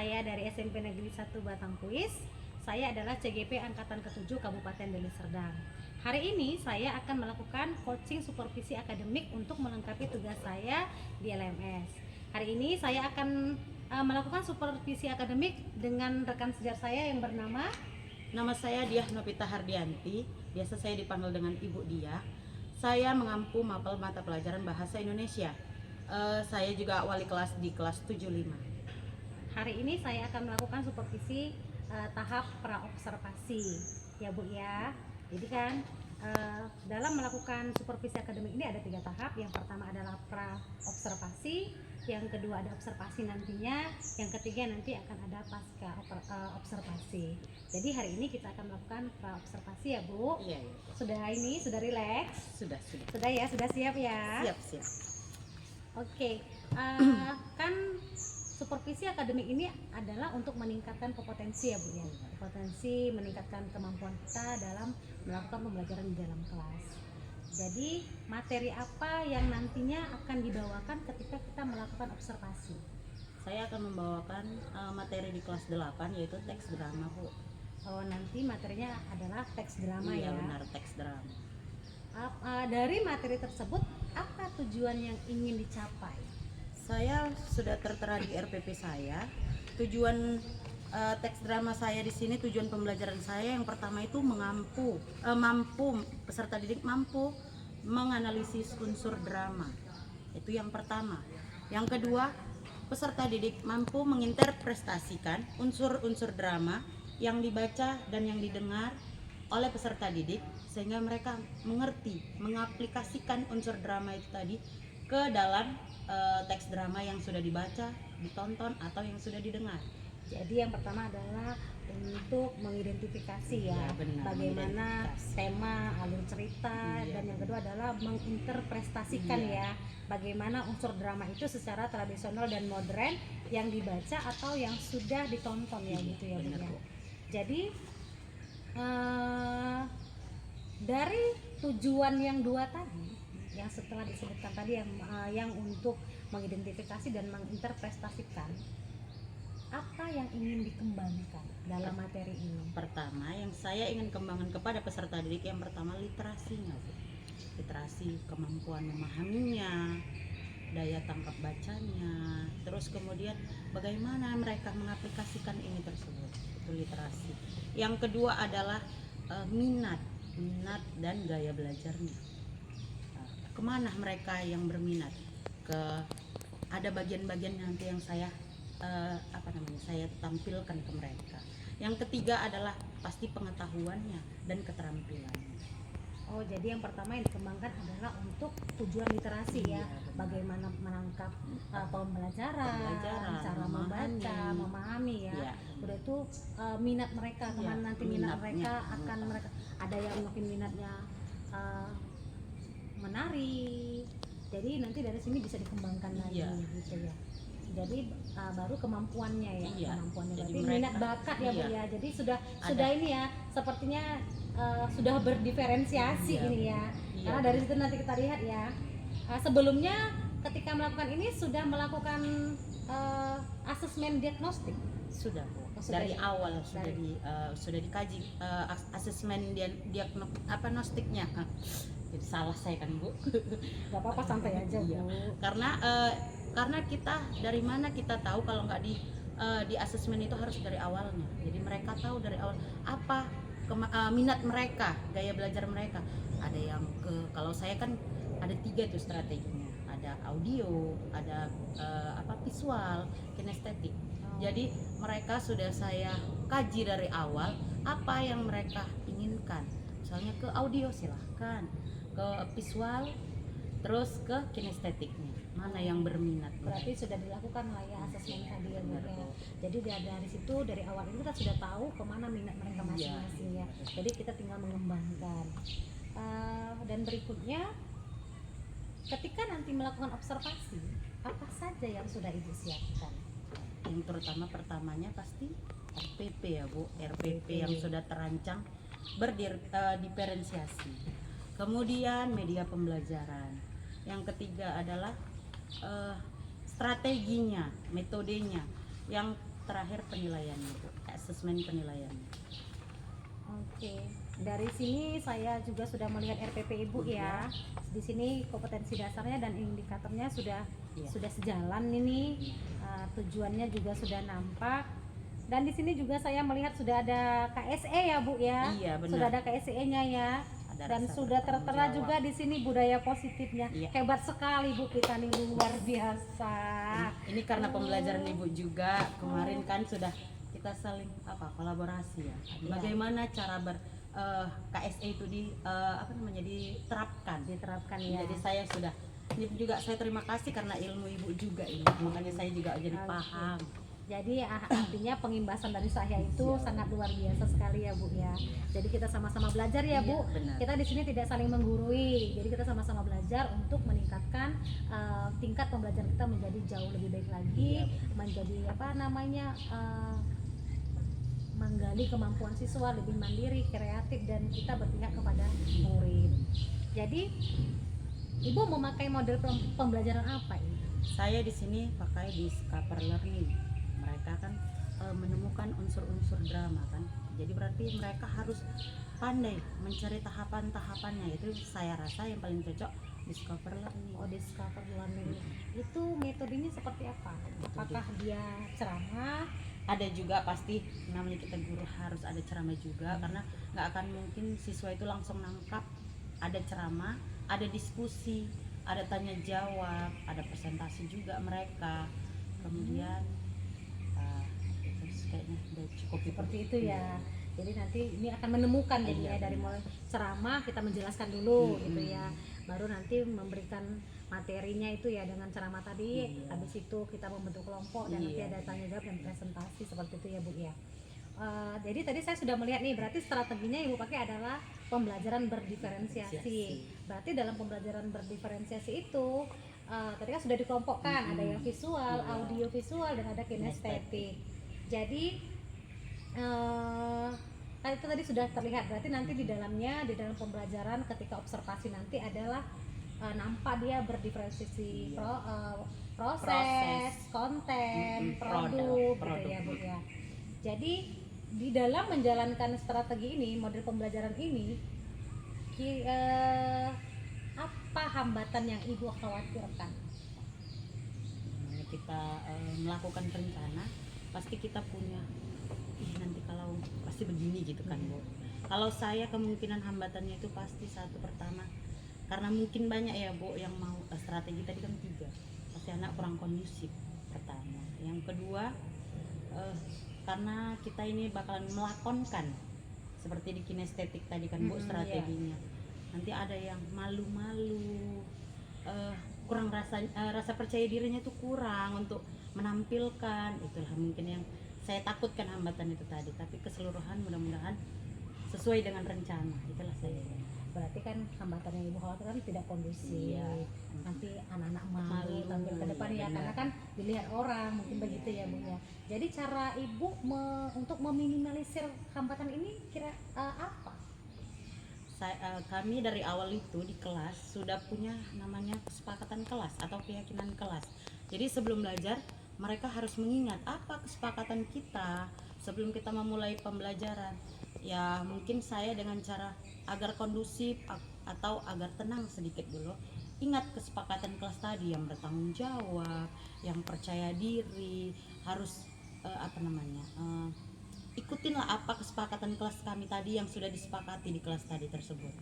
saya dari SMP Negeri 1 Batangkuis. Saya adalah CGP Angkatan ke-7 Kabupaten Deli Serdang. Hari ini saya akan melakukan coaching supervisi akademik untuk melengkapi tugas saya di LMS. Hari ini saya akan melakukan supervisi akademik dengan rekan sejar saya yang bernama Nama saya Diah Novita Hardianti, biasa saya dipanggil dengan Ibu Diah. Saya mengampu mapel mata pelajaran Bahasa Indonesia. Saya juga wali kelas di kelas 75. Hari ini saya akan melakukan supervisi tahap praobservasi, ya Bu ya. Jadi kan dalam melakukan supervisi akademik ini ada 3 tahap. Yang pertama adalah praobservasi, yang kedua ada observasi nantinya, yang ketiga nanti akan ada pasca observasi. Jadi hari ini kita akan melakukan praobservasi ya Bu. Iya. Sudah rileks? Sudah. Sudah ya, sudah siap ya? Siap. Oke, kan supervisi akademik ini adalah untuk meningkatkan kompetensi ya Bu ya. Potensi meningkatkan kemampuan kita dalam melakukan pembelajaran di dalam kelas. Jadi materi apa yang nantinya akan dibawakan ketika kita melakukan observasi? Saya akan membawakan materi di kelas 8 yaitu teks drama, Bu. Oh, nanti materinya adalah teks drama Iya, ya. benar, teks drama. Dari materi tersebut apa tujuan yang ingin dicapai? Saya sudah tertera di RPP saya. Tujuan teks drama saya di sini, tujuan pembelajaran saya yang pertama itu peserta didik mampu menganalisis unsur drama. Itu yang pertama. Yang kedua, peserta didik mampu menginterpretasikan unsur-unsur drama yang dibaca dan yang didengar oleh peserta didik sehingga mereka mengerti, mengaplikasikan unsur drama itu tadi ke dalam teks drama yang sudah dibaca, ditonton atau yang sudah didengar. Jadi yang pertama adalah untuk mengidentifikasi ya, benar, bagaimana tema, alur cerita, dan yang kedua adalah menginterpretasikan ya, bagaimana unsur drama itu secara tradisional dan modern yang dibaca atau yang sudah ditonton ya gitu ya Bu ya. Jadi dari tujuan yang 2 tadi, yang setelah disebutkan tadi yang untuk mengidentifikasi dan menginterpretasikan, apa yang ingin dikembangkan dalam materi ini? Pertama, yang saya ingin kembangkan kepada peserta didik yang pertama literasinya, Bu. Literasi, kemampuan memahaminya, daya tangkap bacanya, terus kemudian bagaimana mereka mengaplikasikan ini tersebut, itu literasi. Yang kedua adalah minat dan gaya belajarnya. Kemana mereka yang berminat? Ada bagian-bagian nanti yang saya saya tampilkan ke mereka. Yang ketiga adalah pasti pengetahuannya dan keterampilannya. Oh, jadi yang pertama yang dikembangkan adalah untuk tujuan literasi ya, bagaimana menangkap pembelajaran, cara memahami ya. Udah itu minat mereka, kemana nanti minat mereka akan mereka ada yang mungkin minatnya menari. Jadi nanti dari sini bisa dikembangkan lagi gitu ya. Jadi baru kemampuannya ya, kemampuannya berarti minat bakat ya Bu ya. Jadi sudah ini ya, sepertinya sudah berdiferensiasi ini ya. Karena dari situ nanti kita lihat ya. Sebelumnya ketika melakukan ini sudah melakukan asesmen diagnostik. Sudah Bu. Dari awal sudah dikaji asesmen diagnostiknya. Jadi salah saya kan Bu. Gak apa-apa, santai aja Bu. Karena kita dari mana kita tahu kalau nggak di asesmen itu harus dari awalnya. Jadi mereka tahu dari awal apa minat mereka, gaya belajar mereka. Ada yang kalau saya kan ada 3 tuh strateginya. Ada audio, ada visual, kinestetik. Jadi mereka sudah saya kaji dari awal apa yang mereka inginkan. Misalnya ke audio silahkan, ke visual, terus ke kinestetiknya. Mana yang berminat? Berarti sudah dilakukan lah ya asesmen tadi ya Bu ya. Jadi dari situ dari awal ini kita sudah tahu kemana minat mereka masing-masing ya. Jadi kita tinggal mengembangkan. Dan berikutnya, ketika nanti melakukan observasi, apa saja yang sudah Ibu siapkan? Yang pertamanya pasti RPP ya Bu. RPP yang sudah terancang berdiferensiasi. Kemudian media pembelajaran. Yang ketiga adalah strateginya, metodenya. Yang terakhir penilaiannya Bu, asesmen penilaiannya. Oke, dari sini saya juga sudah melihat RPP Ibu ya. Di sini kompetensi dasarnya dan indikatornya sudah sejalan ini. Tujuannya juga sudah nampak. Dan di sini juga saya melihat sudah ada KSE ya Bu ya. Iya, benar. Sudah ada KSE-nya ya. Ada Dan rasa sudah bertanggung tertera jawab. juga di sini budaya positifnya. Iya. Hebat sekali Bu kita nih, luar biasa. Ini karena pembelajaran Ibu juga kemarin kan sudah kita saling kolaborasi ya. Bagaimana cara KSE itu diterapkan ya. Jadi saya sudah ini juga saya terima kasih karena ilmu Ibu juga ini. Makanya saya juga jadi paham. Jadi artinya pengimbasan dari saya itu sangat luar biasa sekali ya Bu ya. Jadi kita sama-sama belajar ya Bu. Benar. Kita di sini tidak saling menggurui. Jadi kita sama-sama belajar untuk meningkatkan tingkat pembelajaran kita menjadi jauh lebih baik lagi, menjadi menggali kemampuan siswa lebih mandiri, kreatif, dan kita berpihak kepada murid. Jadi Ibu memakai model pembelajaran apa ini? Saya di sini pakai Discover Learning. Mereka kan menemukan unsur-unsur drama kan. Jadi berarti mereka harus pandai mencari tahapan-tahapannya. Itu saya rasa yang paling cocok Discover Learning. Oh, Discover Learning. Itu metodenya seperti apa? Apakah dia ceramah? Ada juga pasti, namanya kita guru harus ada ceramah juga, karena nggak akan mungkin siswa itu langsung nangkap. Ada ceramah, ada diskusi, ada tanya jawab, ada presentasi juga mereka. Kemudian kayaknya udah cukup seperti itu ya. Jadi nanti ini akan menemukan jadi ya, dari mulai ceramah kita menjelaskan dulu gitu ya, baru nanti memberikan materinya itu ya dengan ceramah tadi. Habis itu kita membentuk kelompok dan nanti ada tanya jawab dan presentasi seperti itu ya Bu ya. Jadi tadi saya sudah melihat nih, berarti strateginya Ibu pakai adalah pembelajaran berdiferensiasi. Berarti dalam pembelajaran berdiferensiasi itu tadi kan sudah dikelompokkan, ada yang visual, audio visual, dan ada kinestetik. Jadi itu tadi sudah terlihat, berarti nanti di dalam pembelajaran ketika observasi nanti adalah nampak dia berdiferensiasi proses, konten, produk gitu ya Bu ya. Jadi di dalam menjalankan strategi ini, model pembelajaran ini, apa hambatan yang Ibu khawatirkan? Kita melakukan rencana, pasti kita punya nanti kalau pasti begini gitu kan Bu. Kalau saya kemungkinan hambatannya itu pasti satu, pertama karena mungkin banyak ya Bu yang mau strategi tadi kan 3, pasti anak kurang kondusif pertama. Yang kedua karena kita ini bakalan melakonkan seperti di kinestetik tadi kan Bu strateginya. Nanti ada yang malu-malu, kurang rasa percaya dirinya tuh kurang untuk menampilkan. Itulah mungkin yang saya takutkan hambatan itu tadi, tapi keseluruhan mudah-mudahan sesuai dengan rencana. Itulah saya. Berarti kan hambatan yang Ibu khawatirkan tidak kondusif. Nanti anak-anak malu tampil ke depan ya, karena kan dilihat orang, mungkin begitu ya Bu ya. Jadi cara Ibu untuk meminimalisir hambatan ini kira apa? Kami dari awal itu di kelas sudah punya namanya kesepakatan kelas atau keyakinan kelas. Jadi sebelum belajar mereka harus mengingat apa kesepakatan kita sebelum kita memulai pembelajaran. Ya mungkin saya dengan cara agar kondusif atau agar tenang sedikit dulu, ingat kesepakatan kelas tadi, yang bertanggung jawab, yang percaya diri, harus ikutinlah apa kesepakatan kelas kami tadi yang sudah disepakati di kelas tadi tersebut.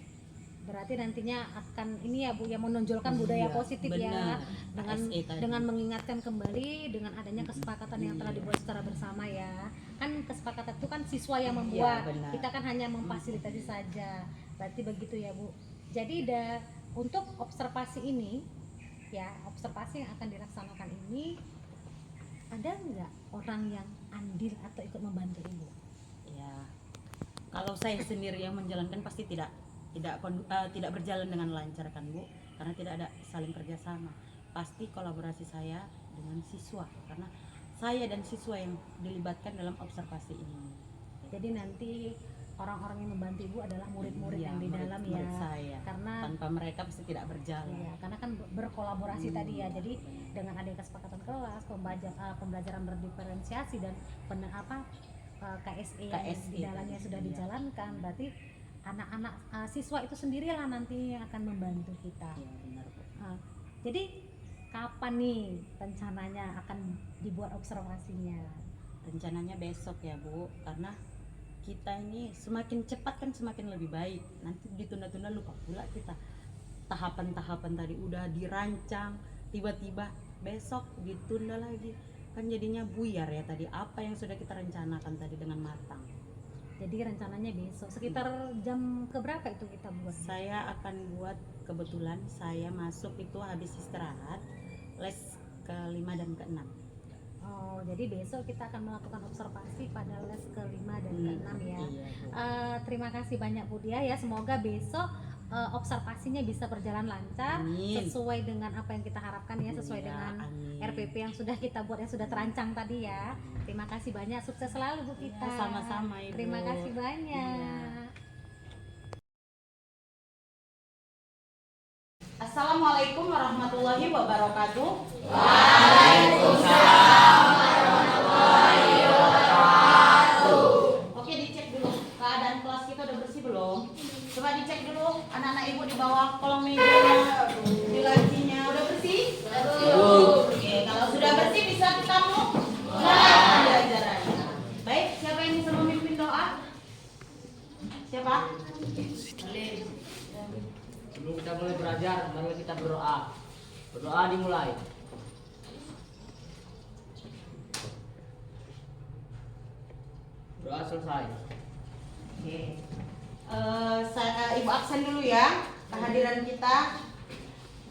Berarti nantinya akan ini ya Bu yang menonjolkan budaya positif ya, dengan mengingatkan kembali dengan adanya kesepakatan yang telah dibuat secara bersama ya. Kan kesepakatan itu kan siswa yang membuat, kita kan hanya memfasilitasi saja. Berarti begitu ya Bu. Jadi untuk observasi ini ya, observasi yang akan dilaksanakan ini, ada nggak orang yang andil atau ikut membantu Ibu? Ya, kalau saya sendiri yang menjalankan pasti tidak berjalan dengan lancar kan Bu, karena tidak ada saling kerjasama. Pasti kolaborasi saya dengan siswa, karena saya dan siswa yang dilibatkan dalam observasi ini. Jadi nanti orang-orang yang membantu Ibu adalah murid-murid yang di dalam ya, saya. Karena Tanpa mereka pasti tidak berjalan. Iya, karena kan berkolaborasi tadi ya. Jadi dengan adanya kesepakatan kelas, pembelajaran berdiferensiasi dan KSE yang di dalamnya sudah dijalankan, berarti anak-anak siswa itu sendirilah nanti yang akan membantu kita. Iya, benar, Bu. Jadi kapan nih rencananya akan dibuat observasinya? Rencananya besok ya, Bu, karena kita ini semakin cepat kan semakin lebih baik. Nanti ditunda-tunda lupa pula kita. Tahapan-tahapan tadi udah dirancang, tiba-tiba besok ditunda lagi. Kan jadinya buyar ya tadi apa yang sudah kita rencanakan tadi dengan matang. Jadi rencananya besok sekitar jam keberapa itu kita buat? Saya akan buat, kebetulan saya masuk itu habis istirahat les ke-5 dan ke-6. Oh, jadi besok kita akan melakukan observasi pada les ke-5 dan ke-6 ya. Iya, Bu. Terima kasih banyak Bu Dia ya. Semoga besok observasinya bisa berjalan lancar. Amin. Sesuai dengan apa yang kita harapkan ya, sesuai Iya, dengan amin. RPP yang sudah kita buat, yang sudah terancang tadi ya. Terima kasih banyak, sukses selalu Bu kita. Ya, sama-sama, Ibu. Terima kasih banyak. Iya. Assalamualaikum warahmatullahi wabarakatuh. Oke, dicek dulu keadaan kelas kita udah bersih belum? Coba dicek dulu anak-anak ibu di bawah kolong mejanya, di lacinya udah bersih? Oke, kalau sudah bersih bisa kita mulai pembelajarannya. Baik, siapa yang bisa memimpin doa? Siapa? Sebelum kita mulai belajar, mari kita berdoa. Berdoa dimulai. Doa selesai. Oke. Ibu absen dulu ya kehadiran kita.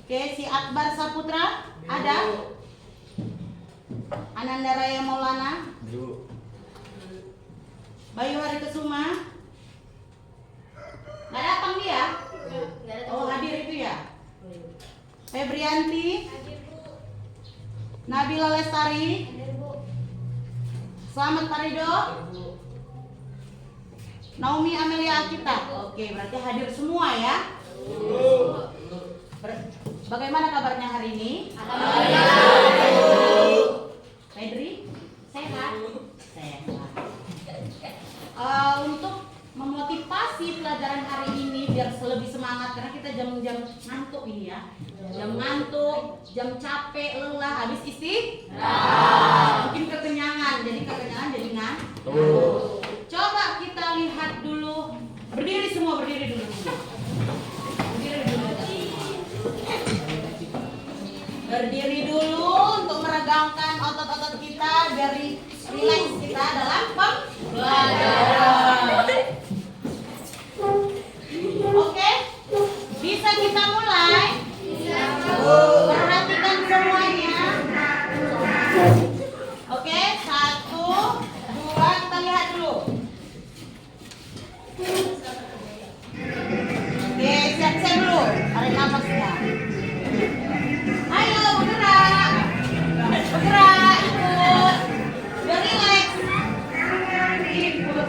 Oke, si Akbar Saputra ada? Ananda Raya Maulana? Bayu Hari Kesuma? Nggak datang dia? Oh, hadir itu ya? Febrianti? Nabila Lestari? Selamat Parido? Naomi Amelia Akita. Oke, berarti hadir semua ya? Bagaimana kabarnya hari ini? Fedri? Sehat? Sehat. Untuk memotivasi pelajaran hari ini biar lebih semangat, karena kita jam-jam ngantuk ini ya. Jam ngantuk, jam capek, lelah, habis istirahat. Mungkin kekenyangan, jadi ngantuk. Coba kita lihat dulu. Berdiri semua, berdiri dulu. Berdiri dulu untuk meregangkan otot-otot kita biar rileks kita dalam pembelajaran. Oke? Bisa kita mulai? Perhatikan semuanya. Oke, 1, 2, kita lihat dulu. Oke, siap-siap dulu. Tarik nafasnya. Ayo, bergerak. Bergerak, ikut. Biar rileks. Ikut,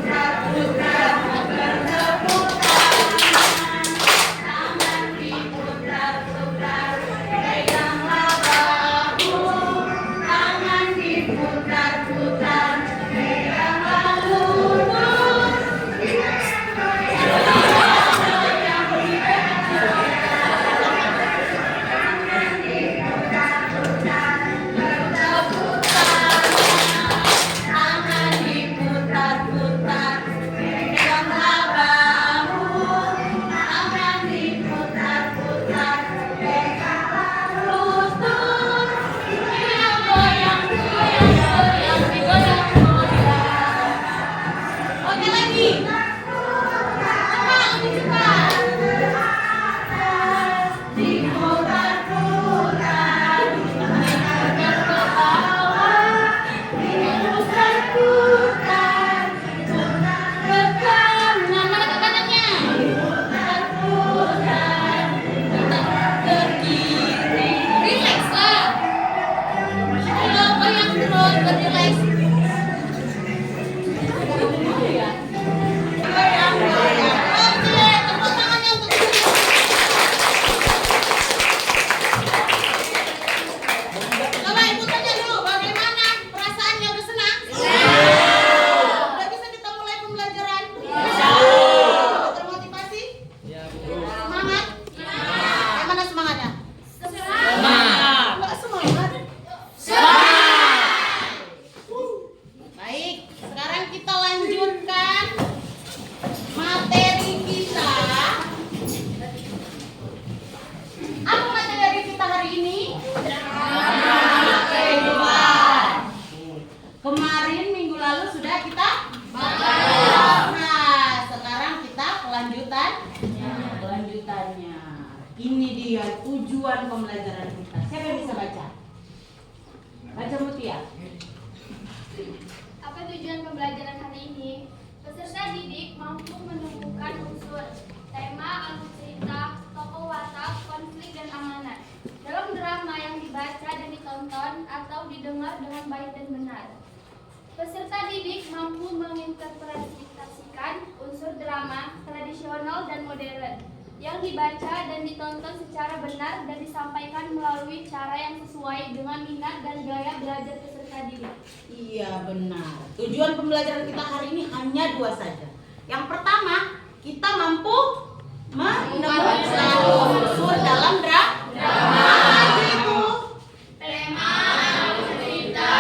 dia tujuan pembelajaran kita. Siapa yang bisa baca? Baca Mutia. Apa tujuan pembelajaran hari ini? Peserta didik mampu menemukan unsur, tema, alur cerita, tokoh watak, konflik, dan amanat dalam drama yang dibaca dan ditonton atau didengar dengan baik dan benar. Peserta didik mampu menginterpretasikan unsur drama tradisional dan modern yang dibaca dan ditonton secara benar dan disampaikan melalui cara yang sesuai dengan minat dan gaya belajar peserta didik. Iya benar. Tujuan pembelajaran kita hari ini hanya 2 saja. Yang pertama, kita mampu menemukan unsur dalam drama. Apa itu? Tema, cerita,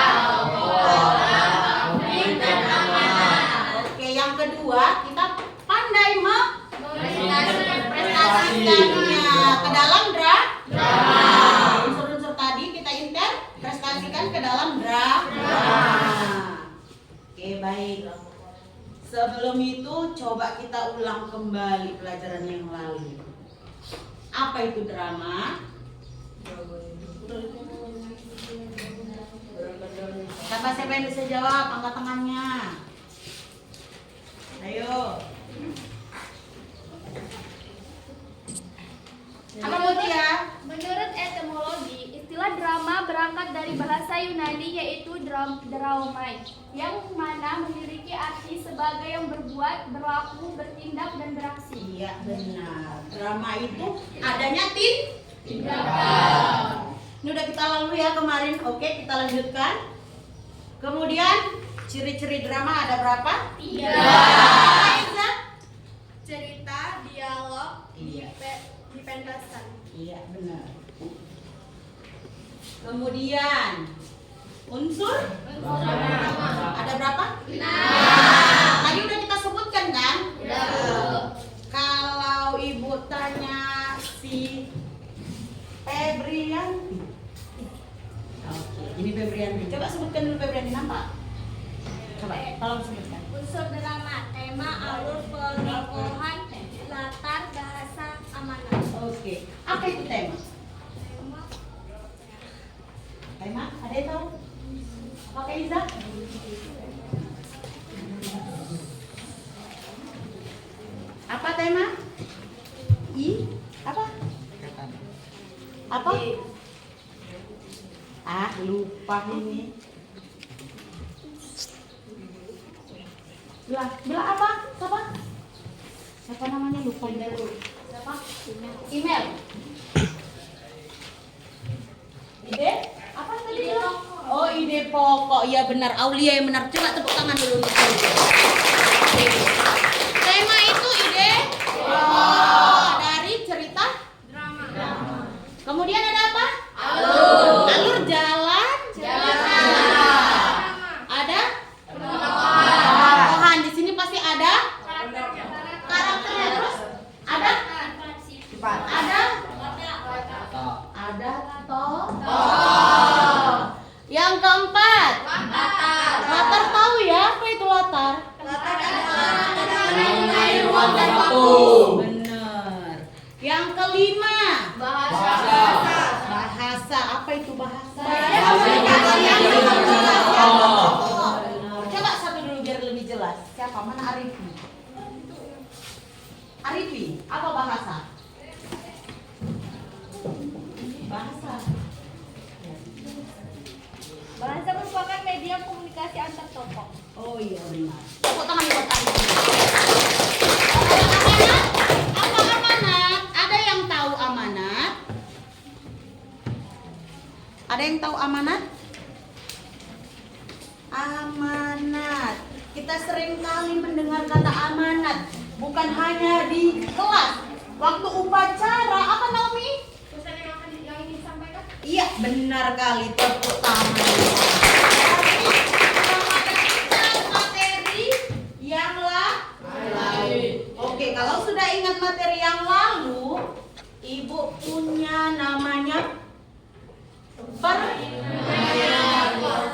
konflik, dan amanat. Oke, yang kedua, kita pandai Prestasikannya ke dalam drama. Unsur-unsur tadi kita interpretasikan ke dalam drama. Oke, baik. Sebelum itu coba kita ulang kembali pelajaran yang lalu. Apa itu drama? Siapa yang bisa jawab? Angkat tangannya. Ayo. Apa Mutia? Menurut etimologi, istilah drama berangkat dari bahasa Yunani yaitu draumai, yang mana memiliki arti sebagai yang berbuat, berlaku, bertindak, dan beraksi. Iya benar. Drama itu adanya ini udah kita lalui ya kemarin. Oke, kita lanjutkan. Kemudian ciri-ciri drama ada berapa? 3. Apa, Iza? Cerita, dialog, Iya. dipentaskan. Iya benar. Kemudian unsur ada berapa? 6. Tadi udah kita sebutkan kan? Kalau ibu tanya si Febrianti. Oke, ini Febrianti. Coba sebutkan dulu Febrianti, nampak? Coba, tolong sebutkan. Unsur drama, tema, alur, penokohan, latar, bahasa, amanat. Oke, apa itu tema? Tema, ada yang tahu? Pakai Iza? Apa tema? Apa? Apa? Lupa ini. Belah apa? Siapa? Siapa namanya lupa dulu. Siapa? Email. Ide? Apa tadi? Oh, ide pokok. Iya benar. Aulia yang benar. Coba tepuk tangan dulu untuk Aulia. Tema itu ide dari cerita Drama. Kemudian ada apa? Alur. Alur jalan. Ada? Tokohan. Di sini pasti ada karakternya. Terus ada? Ada tokoh. Yang keempat, latar tahu ya apa itu latar? Ruang dan waktu. Benar. Yang kelima, Bahasa. apa itu bahasa? Bahasa. Benar. Coba satu dulu biar lebih jelas. Siapa? Mana Arifi? Arifi, apa bahasa? Bahasa. Bahasa merupakan media komunikasi antar tokoh. Oh iya benar. Tepuk tangan buat Arifi. Amanat? Apa amanat? Ada yang tahu amanat? Ada yang tahu amanat? Amanat. Kita sering kali mendengar kata amanat, bukan hanya di kelas. Waktu upacara, apa Naomi? Pesan yang ingin disampaikan? Iya, benar kali. Tepuk tangan. Materi yang lalu. Oke, kalau sudah ingat materi yang lalu, Ibu punya namanya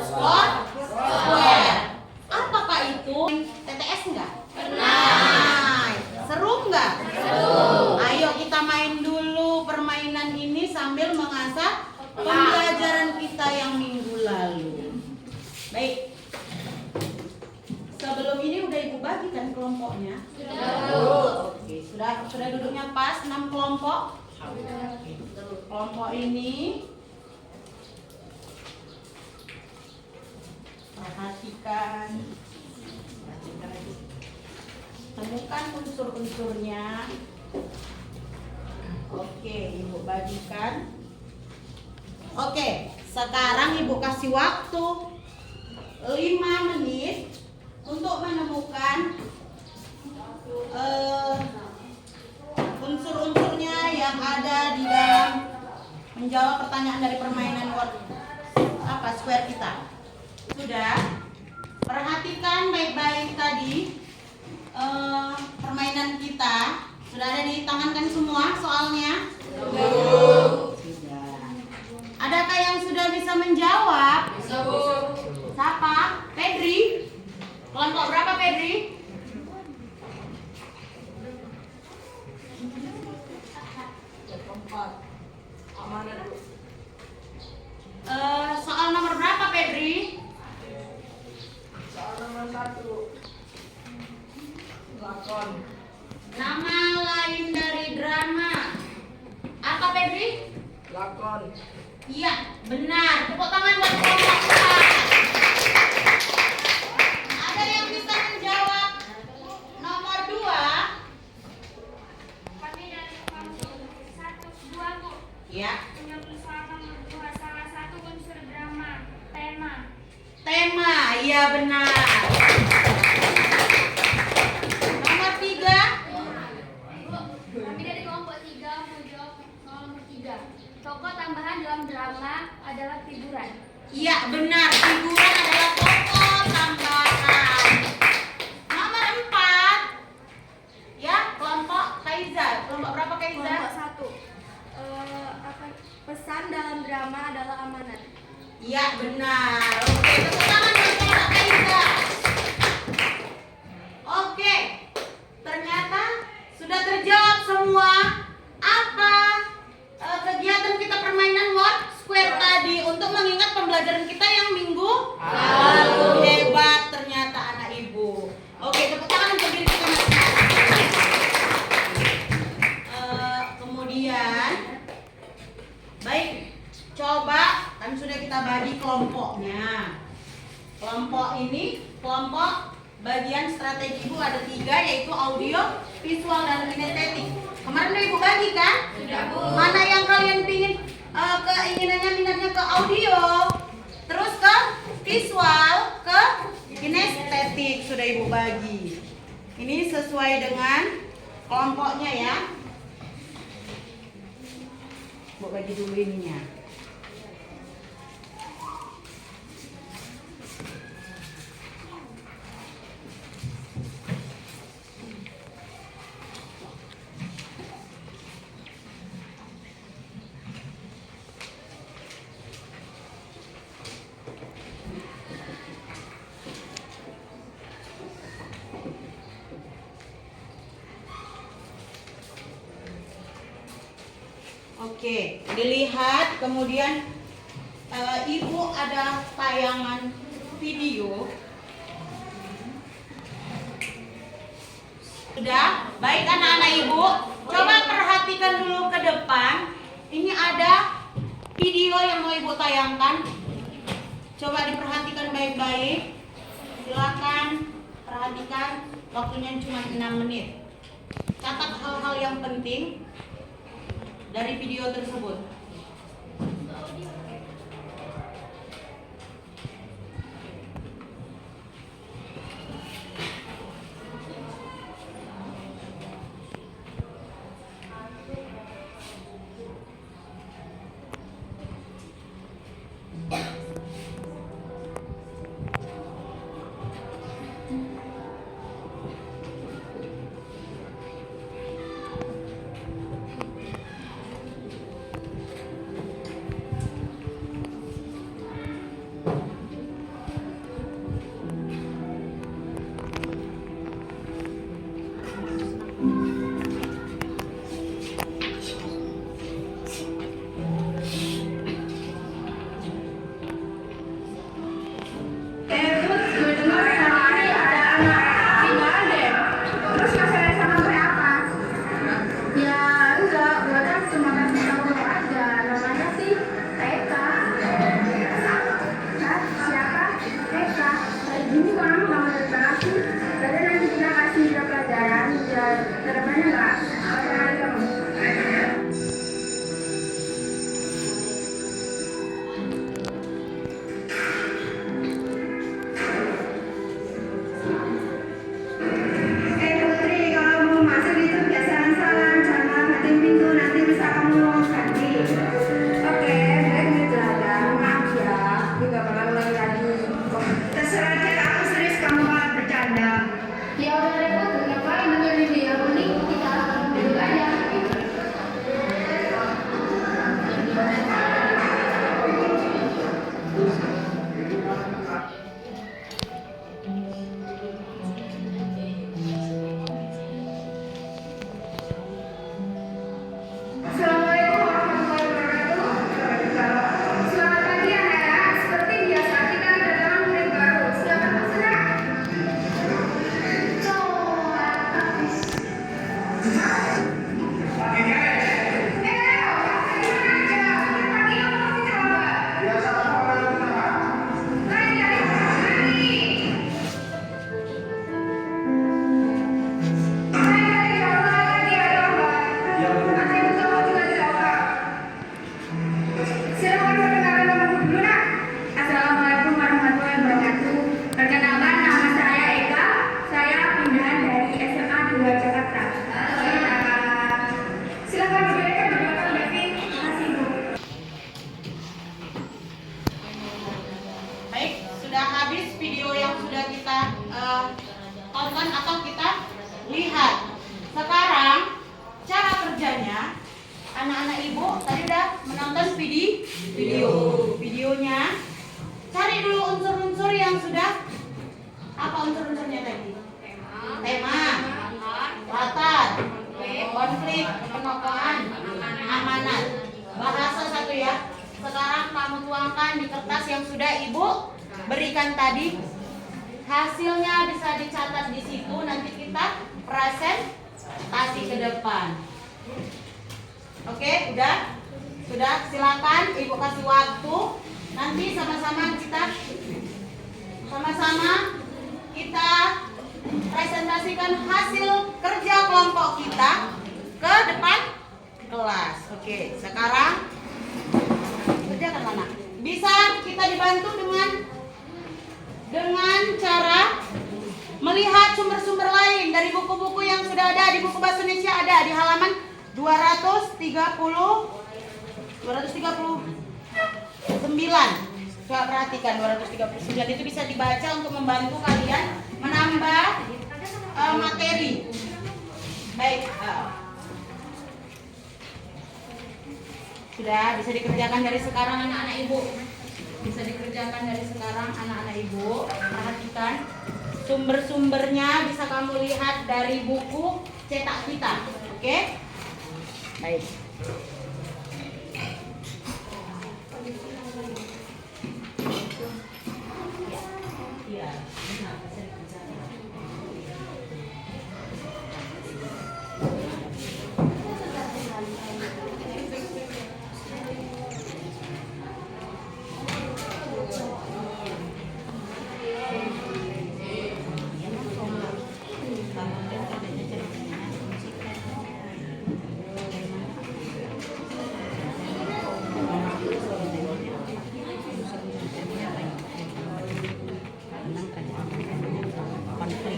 square. Apakah itu? TTS enggak? Benar. Seru enggak? Seru. Ayo kita main dulu permainan sambil mengasah pembelajaran kita yang minggu lalu. Baik. Sebelum ini udah Ibu bagikan kelompoknya? Oke, sudah duduknya pas 6 kelompok? Kelompok ini perhatikan temukan unsur-unsurnya. Oke, Ibu bagikan. Oke, sekarang Ibu kasih waktu 5 menit untuk menemukan unsur-unsurnya yang ada di dalam menjawab pertanyaan dari permainan square kita. Sudah? Perhatikan baik-baik tadi permainan kita. Sudah ada di tangan kan semua soalnya? Sudah. Adakah yang sudah bisa menjawab? Siapa? Pedri? Kelompok berapa Pedri? Soal nomor berapa Pedri? Soal nomor 1. Lakon. Nama lain dari drama. Apa Pedri? Lakon. Iya, benar. Tepuk tangan buat kelompok kita. Ada yang bisa menjawab nomor 2? Kami dari kelompok 1-2 Bu. Ya. Menyebut soal nomor 2 salah satu unsur drama, tema. Tema, iya benar. Nomor 3? Bu, kami dari kelompok 3 menjawab soal nomor 3. Tokoh tambahan dalam drama adalah figuran. Iya benar, figuran adalah tokoh tambahan. Nomor 4? Ya, kelompok Kaiza. Kelompok berapa Kaiza? Kelompok 1. Pesan dalam drama adalah amanat. Iya benar. Oke, tepuk tangan buat kelompok Kaiza. Oke, ternyata sudah terjawab semua. Apa kegiatan kita permainan word square tadi untuk mengingat pembelajaran kita yang minggu lalu. Hebat ternyata anak ibu. Oke, tepuk tangan untuk diri kita masing-masing. Kemudian, baik, coba kan sudah kita bagi kelompoknya. Kelompok ini, kelompok bagian strategi ibu ada 3, yaitu audio, visual, dan kinestetik. Kemarin udah ibu bagi kan? Sudah Bu. Mana yang kalian pingin keinginannya minatnya ke audio, terus ke visual, ke kinestetik sudah ibu bagi. Ini sesuai dengan kelompoknya ya. Bu bagi dulu ininya. Oke, dilihat kemudian ibu ada tayangan video. Sudah, baik anak-anak ibu, coba perhatikan dulu ke depan. Ini ada video yang mau ibu tayangkan. Coba diperhatikan baik-baik. Silakan perhatikan, waktunya cuma 6 menit. Catat hal-hal yang penting dari video tersebut. ibu tadi udah menonton videonya. Cari dulu unsur-unsur yang sudah apa unsur-unsurnya tadi? Tema, latar, konflik, penokohan, amanat. Bahasa satu ya. Sekarang kamu tuangkan di kertas yang sudah ibu berikan tadi. Hasilnya bisa dicatat di situ. Nanti kita presentasi ke depan. Oke, udah? Sudah, silakan ibu kasih waktu. Nanti sama-sama kita presentasikan hasil kerja kelompok kita ke depan kelas. Oke, sekarang kerjakan anak. Bisa kita dibantu dengan cara melihat sumber-sumber lain dari buku-buku yang sudah ada di buku bahasa Indonesia, ada di halaman 239. Coba perhatikan 239 itu bisa dibaca untuk membantu kalian menambah materi. Baik. Sudah bisa dikerjakan dari sekarang anak-anak ibu. Bisa dikerjakan dari sekarang anak-anak ibu. Perhatikan sumber-sumbernya bisa kamu lihat dari buku cetak kita. Oke? Baik. Iya, benar, bisa dikerjakan. Konflik,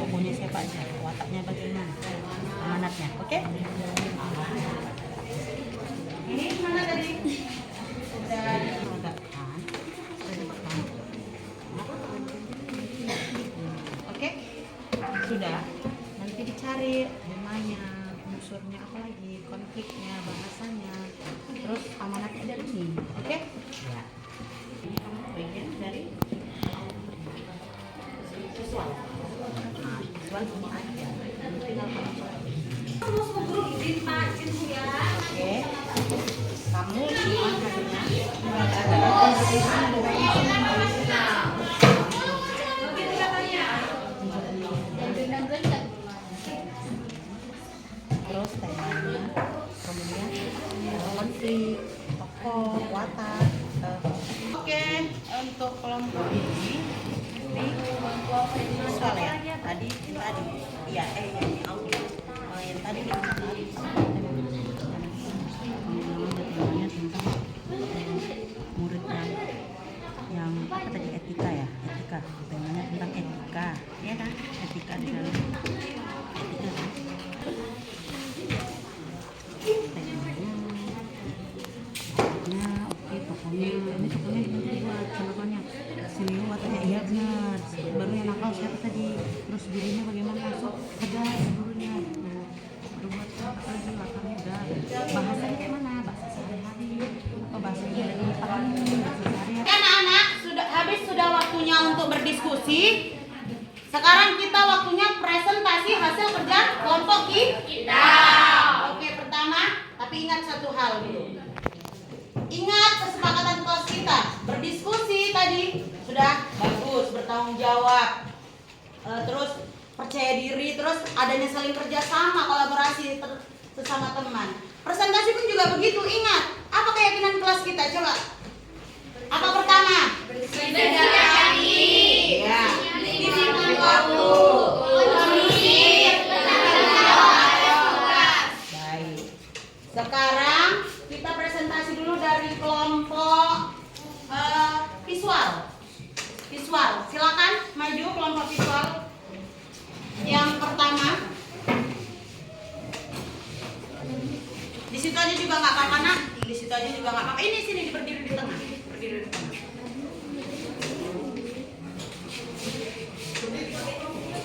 pokoknya siapa aja, wataknya bagaimana, amanatnya, oke? Ini mana tadi? Sudah diperagakan, oke? Sudah, nanti dicari temanya, unsurnya apa lagi, konfliknya, bahasanya, terus amanatnya dari sini, oke? Ya. Ini kamu bagian dari visual. Nah, visual ini aja. Tinggal kamu. Oke. Kamu semua terus temanya, kemudian konflik, tokoh, watak. Oke, untuk kelompok ini visual ya. Tadi, iya, oke. Yang tadi temanya tentang murid yang apa tadi, etika ya, etika. Temanya tentang etika, ya kan? Etika di dalam etika kan? Temanya, oke, pokoknya ini pokoknya dibuat jawabannya. Sini wataknya iya benar. Baru yang nakal siapa tadi? Terus dirinya bagaimana masuk? Ada gurunya gitu. Baru buat apa lagi latarnya udah. Bahasanya kayak mana? Bahasa sehari-hari atau bahasanya dari dipahami bahasa sehari-hari. Anak-anak sudah waktunya untuk berdiskusi. Sekarang kita waktunya presentasi hasil kerja kelompok kita. Oke, pertama, tapi ingat satu hal dulu. Ingat kesepakatan kelas kita, berdiskusi tadi sudah bagus, bertanggung jawab, terus percaya diri, terus adanya saling kerja sama, kolaborasi sesama teman. Presentasi pun juga begitu. Ingat, apa keyakinan kelas kita? Coba. Apa pertama? Ya. Baik. Sekarang kita presentasi dulu dari kelompok visual. Silakan maju kelompok visual. Yang pertama. Di situ aja juga nggak apa-apa, nak. Di situ aja juga nggak apa-apa. Ini sini berdiri di tengah.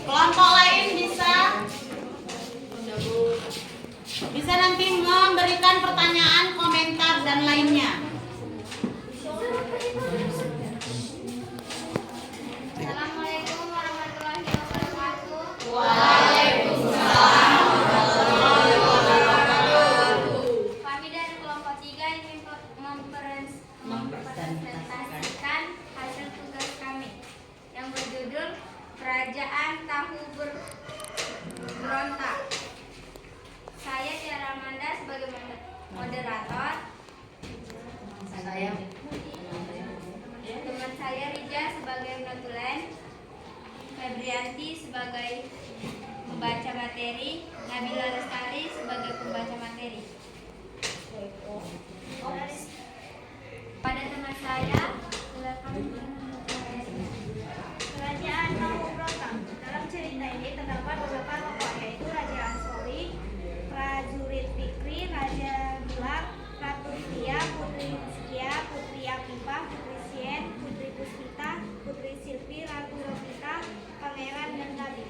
Kelompok lain bisa nanti memberikan pertanyaan, komentar, dan lainnya. Assalamualaikum warahmatullahi wabarakatuh. Waalaikumsalam warahmatullahi wabarakatuh. Kami dari kelompok 3 ingin mempresentasikan hasil tugas kami yang berjudul Kerajaan Tahu Berontak. Saya Tiara Amanda sebagai moderator. Teman saya Rija sebagai notulen, Febrianti sebagai pembaca materi, Nabila Lestari sebagai pembaca materi. Pada teman saya, silakan. Kerajaan Tahu Berontak. Dalam cerita ini terdapat beberapa tokoh, yaitu Raja Ansori, Prajurit Fikri, Raja Gilang, Ratu Tia, Putri Muskia, Putri Apipah, Putri Sien, Putri Puspita, Putri Silvi, Ratu Rovita, Pangeran dan Tabib.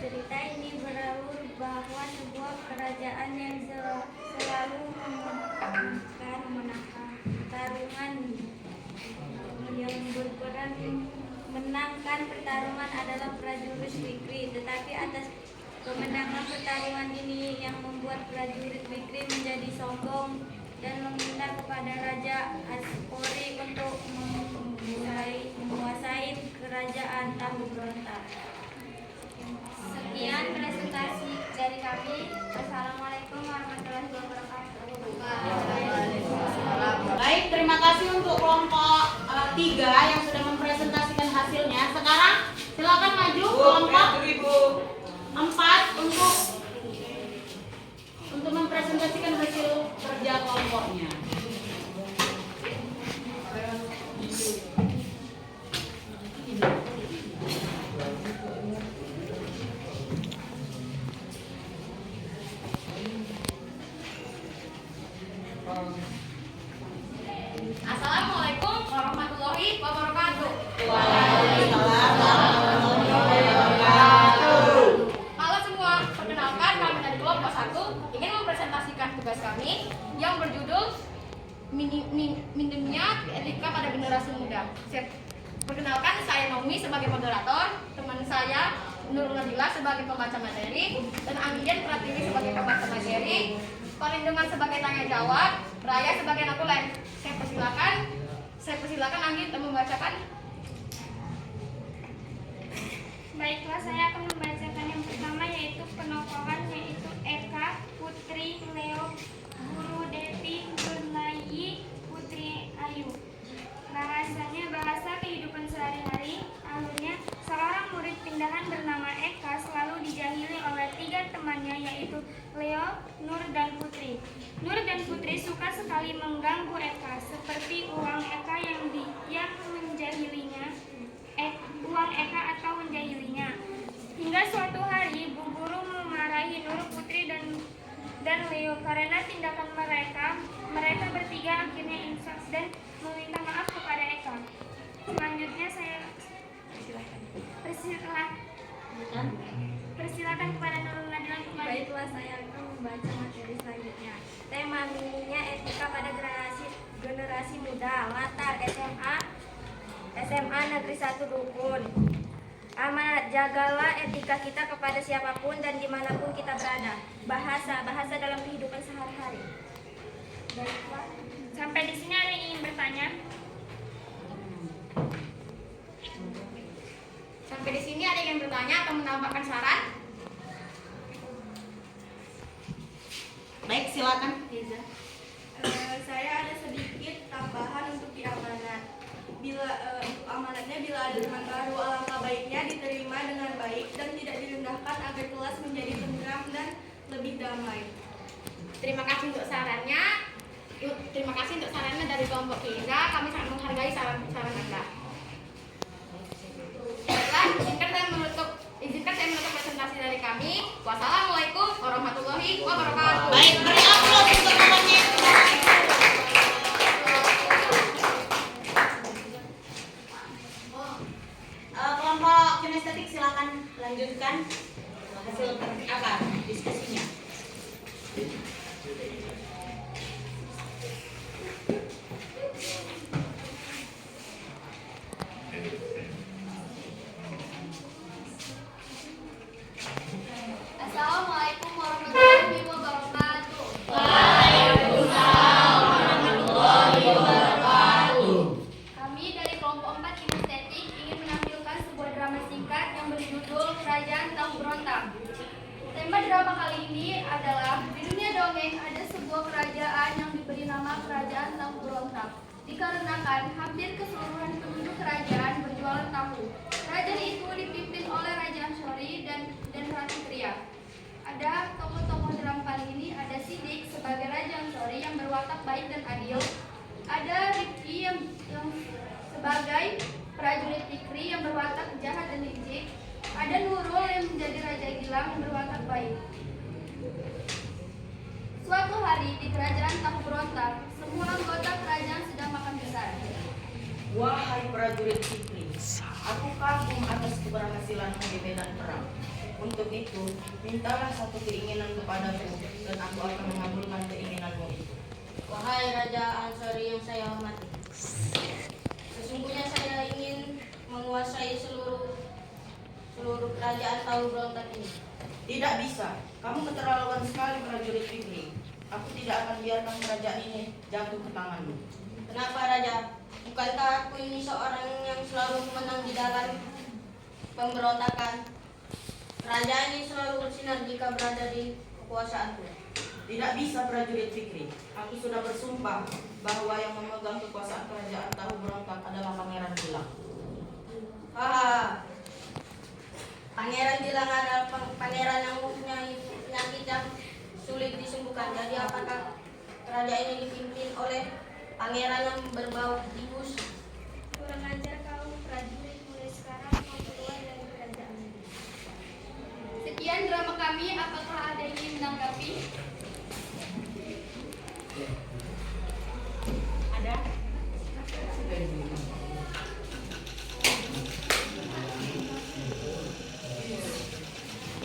Cerita ini berawal bahwa sebuah kerajaan yang selalu memenangkan pertarungan yang berperan menangkan pertarungan adalah prajurit Fikri, tetapi atas kemenangan pertarungan ini yang membuat prajurit Fikri menjadi sombong dan meminta kepada Raja Aspori untuk menguasai kerajaan Tahu Berontak. Sekian presentasi dari kami. Wassalamualaikum warahmatullahi wabarakatuh. Baik, terima kasih untuk kelompok 3 yang sudah mempresentasikan hasilnya. Sekarang silakan maju kelompok 4 untuk mempresentasikan hasil kerja kelompoknya. Assalamualaikum warahmatullahi wabarakatuh. Halo semua, perkenalkan kami dari kelompok 1 ingin mempresentasikan tugas kami yang berjudul minimnya etika pada generasi muda. Perkenalkan, saya Naomi sebagai moderator, teman saya Nurul Nadila sebagai pembaca materi, dan Anggian Pratiwi sebagai pembaca materi, Perlindungan sebagai tanya jawab, Raya sebagai notulen. Saya persilakan Anggi untuk membacakan. Baiklah, saya akan membacakan yang pertama, yaitu penokohan, yaitu Eka, Putri Leo, Guru Devi, Gurnayi, Putri Ayu. Bahasanya bahasa kehidupan sehari-hari. Alurnya, seorang murid pindahan bernama Eka selalu dijahili oleh 3 temannya, yaitu Leo, Nur, dan Putri. Nur dan Putri suka sekali mengganggu Eka, seperti uang Eka yang menjahilinya, uang Eka atau menjahilinya. Hingga suatu hari, Bu Guru memarahi Nur, Putri, dan Leo karena tindakan mereka. Mereka bertiga akhirnya insaf dan meminta maaf kepada Eka. Selanjutnya saya persilakan kepada Nurul Nadila kembali. Baiklah, saya akan membaca materi selanjutnya. Tema minimnya etika pada generasi muda. Latar SMA Negeri 1 Dukun. Amanat, jagalah etika kita kepada siapapun dan dimanapun kita berada. Bahasa dalam kehidupan sehari-hari. Baiklah. Sampai di sini ada yang ingin bertanya? Sampai di sini ada yang bertanya atau menambahkan saran? Baik, silakan. Saya ada sedikit tambahan untuk di amanat. Untuk amanatnya, bila ada teman baru, alangkah baiknya diterima dengan baik dan tidak direndahkan agar kelas menjadi tentram dan lebih damai. Terima kasih untuk sarannya. Dari kelompok 3. Kami sangat menghargai saran Anda. Baiklah, izinkan saya menutup presentasi dari kami. Wassalamualaikum warahmatullahi wabarakatuh. Baik, beri aplaus untuk temannya. Kelompok kinestetik silakan lanjutkan hasil apa? dongeng ada sebuah kerajaan yang diberi nama Kerajaan Tahu Berontak. Dikarenakan hampir keseluruhan penduduk kerajaan berjualan tahu. Kerajaan itu dipimpin oleh Raja Anshori dan Ratu Tria. Ada tokoh-tokoh dalam kali ini, ada Sidik sebagai Raja Anshori yang berwatak baik dan adil. Ada Rifki yang sebagai prajurit Fikri yang berwatak jahat dan licik. Ada Nurul yang menjadi Raja Gilang yang berwatak baik. Suatu hari di Kerajaan Tahu Berontak, semua anggota kerajaan sedang makan besar. Wahai prajurit Fikri, aku kagum atas keberhasilanmu di medan perang. Untuk itu, mintalah satu keinginan kepadaku dan aku akan mengabulkan keinginanmu itu. Wahai Raja Anshori yang saya hormati, sesungguhnya saya ingin menguasai seluruh kerajaan Tahu Berontak ini. Tidak bisa, kamu keterlaluan sekali prajurit Fikri. Aku tidak akan biarkan kerajaan ini jatuh ke tanganmu. Kenapa Raja? Bukankah aku ini seorang yang selalu menang di dalam pemberontakan? Kerajaan ini selalu bersinar jika berada di kekuasaanku. Tidak bisa prajurit Fikri. Aku sudah bersumpah bahwa yang memegang kekuasaan kerajaan Tahu Berontak adalah Pangeran Gilang. Pangeran Gilang adalah pangeran yang mempunyai penyakit yang sulit disembuhkan. Jadi apakah kerajaan ini dipimpin oleh pangeran yang berbau tikus? Kurang ajar kau prajurit, mulai sekarang kau keluar dari kerajaan ini. Sekian drama kami, apakah ada yang ingin menanggapi? Ada?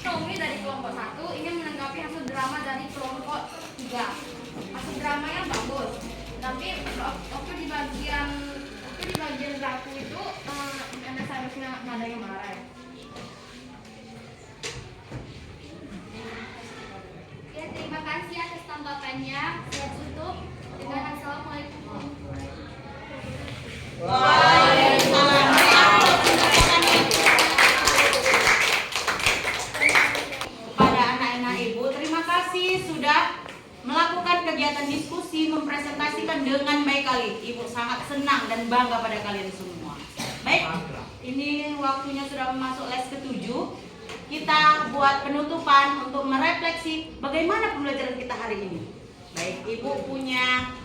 Naomi dari kelompok 1 ingin menanggapi hasil drama dari kelompok 3. Hasil dramanya bagus, tapi waktu di bagian Ratu itu ada seharusnya nada yang marah. Ya, terima kasih atas tanggapannya. Saya tutup dengan assalamualaikum warahmatullahi Kepada anak-anak ibu, terima kasih sudah melakukan kegiatan diskusi, mempresentasikan dengan baik kali. Ibu sangat senang dan bangga pada kalian semua. Baik, ini waktunya sudah masuk les ke-7. Kita buat penutupan untuk merefleksi bagaimana pembelajaran kita hari ini. Baik, ibu punya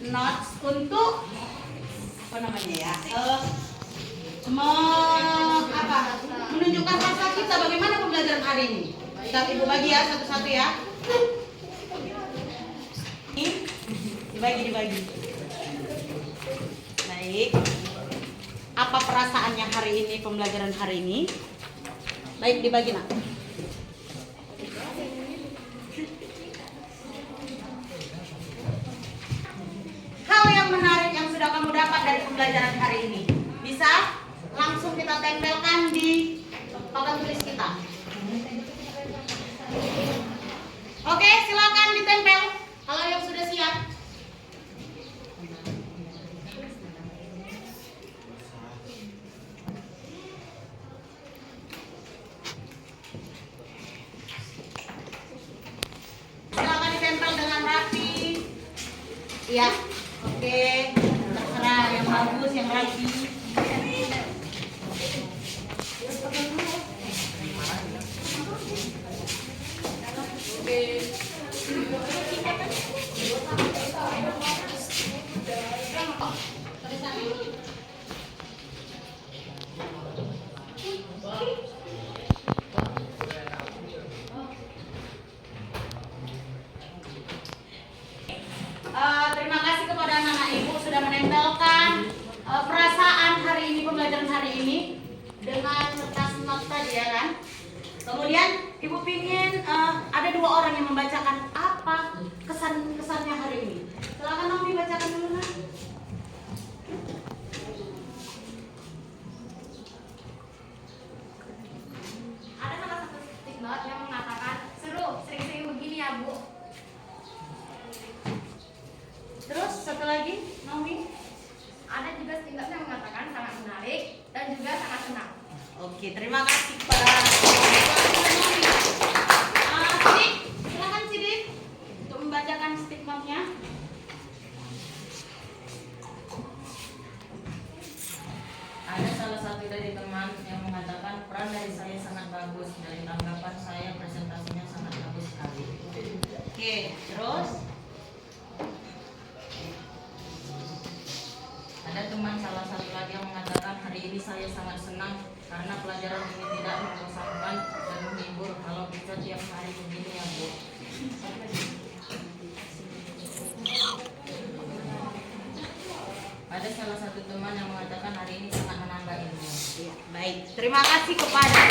notes untuk apa namanya ya? Menunjukkan rasa kita bagaimana pembelajaran hari ini. Kita ibu bagi ya satu-satu ya. Ini dibagi. Baik. Apa perasaannya hari ini, pembelajaran hari ini? Baik, dibagi nak. Hal yang menarik yang sudah kamu dapat dari pembelajaran hari ini bisa langsung kita tempelkan di papan tulis kita. Oke, silakan ditempel kalau yang sudah siap. Silakan ditempel dengan rapi. Iya, oke. Terserah yang bagus, yang rapi. Terima kasih kepada anak-anak ibu sudah menempelkan perasaan hari ini, pembelajaran hari ini dengan kertas not tadi ya kan. Kemudian ibu pingin ada 2 orang yang membacakan apa kesannya hari ini. Silakan Naomi bacakan dulu nak. Ada salah satu stick note yang mengatakan seru, sering-sering begini ya Bu. Terus satu lagi Naomi. Ada juga stick note yang mengatakan sangat menarik dan juga sangat senang. Oke, terima kasih kepada Naomi. Sik, Oke, terus Ada teman salah satu lagi yang mengatakan hari ini saya sangat senang karena pelajaran ini tidak membosankan dan menghibur. Kalau bisa tiap hari begini ya Bu. Ada salah satu teman yang mengatakan hari ini sangat menambah ilmu. ya, baik. Terima kasih kepada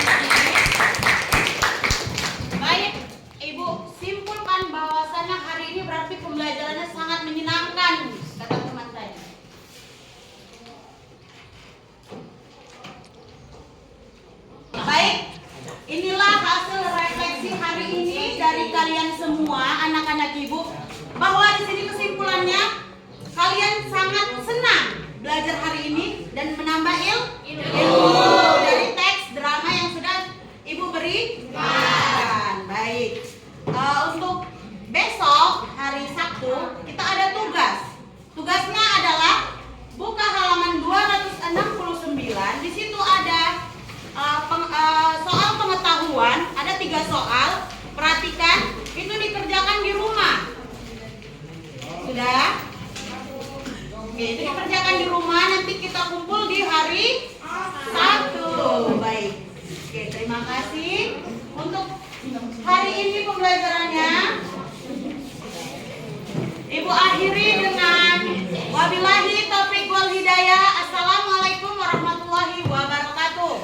baik, Ibu simpulkan bahwasannya hari ini berarti pembelajarannya sangat menyenangkan, kata teman saya. Baik, inilah hasil refleksi hari ini dari kalian semua, anak-anak Ibu, bahwa di sini kesimpulannya kalian sangat senang belajar hari ini dan menambah ilmu dari teks drama yang sudah Ibu berikan. Baik. Untuk besok hari Sabtu kita ada tugas. Tugasnya adalah buka halaman 269. Di situ ada soal pengetahuan, ada 3 soal. Perhatikan, itu dikerjakan di rumah. Sudah? Oke, itu dikerjakan di rumah. Nanti kita kumpul di hari Sabtu. Baik. Oke, terima kasih. Untuk hari ini pembelajarannya Ibu akhiri dengan wabillahi taufiq wal hidayah. Assalamualaikum warahmatullahi wabarakatuh.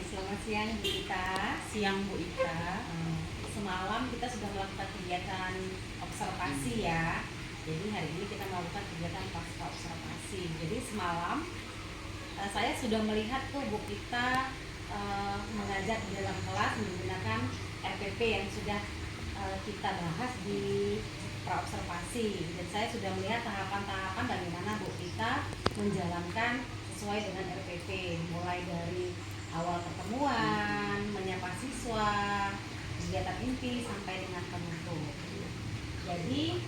Selamat siang Bu Ita. Siang Bu Ita. Semalam kita sudah melakukan kegiatan observasi ya. Jadi hari ini kita melakukan kegiatan pasca observasi. Jadi semalam saya sudah melihat tuh Bu Ita mengajar di dalam kelas menggunakan RPP yang sudah kita bahas di praobservasi. Dan saya sudah melihat tahapan-tahapan bagaimana Bu Ita menjalankan sesuai dengan RPP, mulai dari awal pertemuan, menyapa siswa, kegiatan inti sampai dengan penutup. Jadi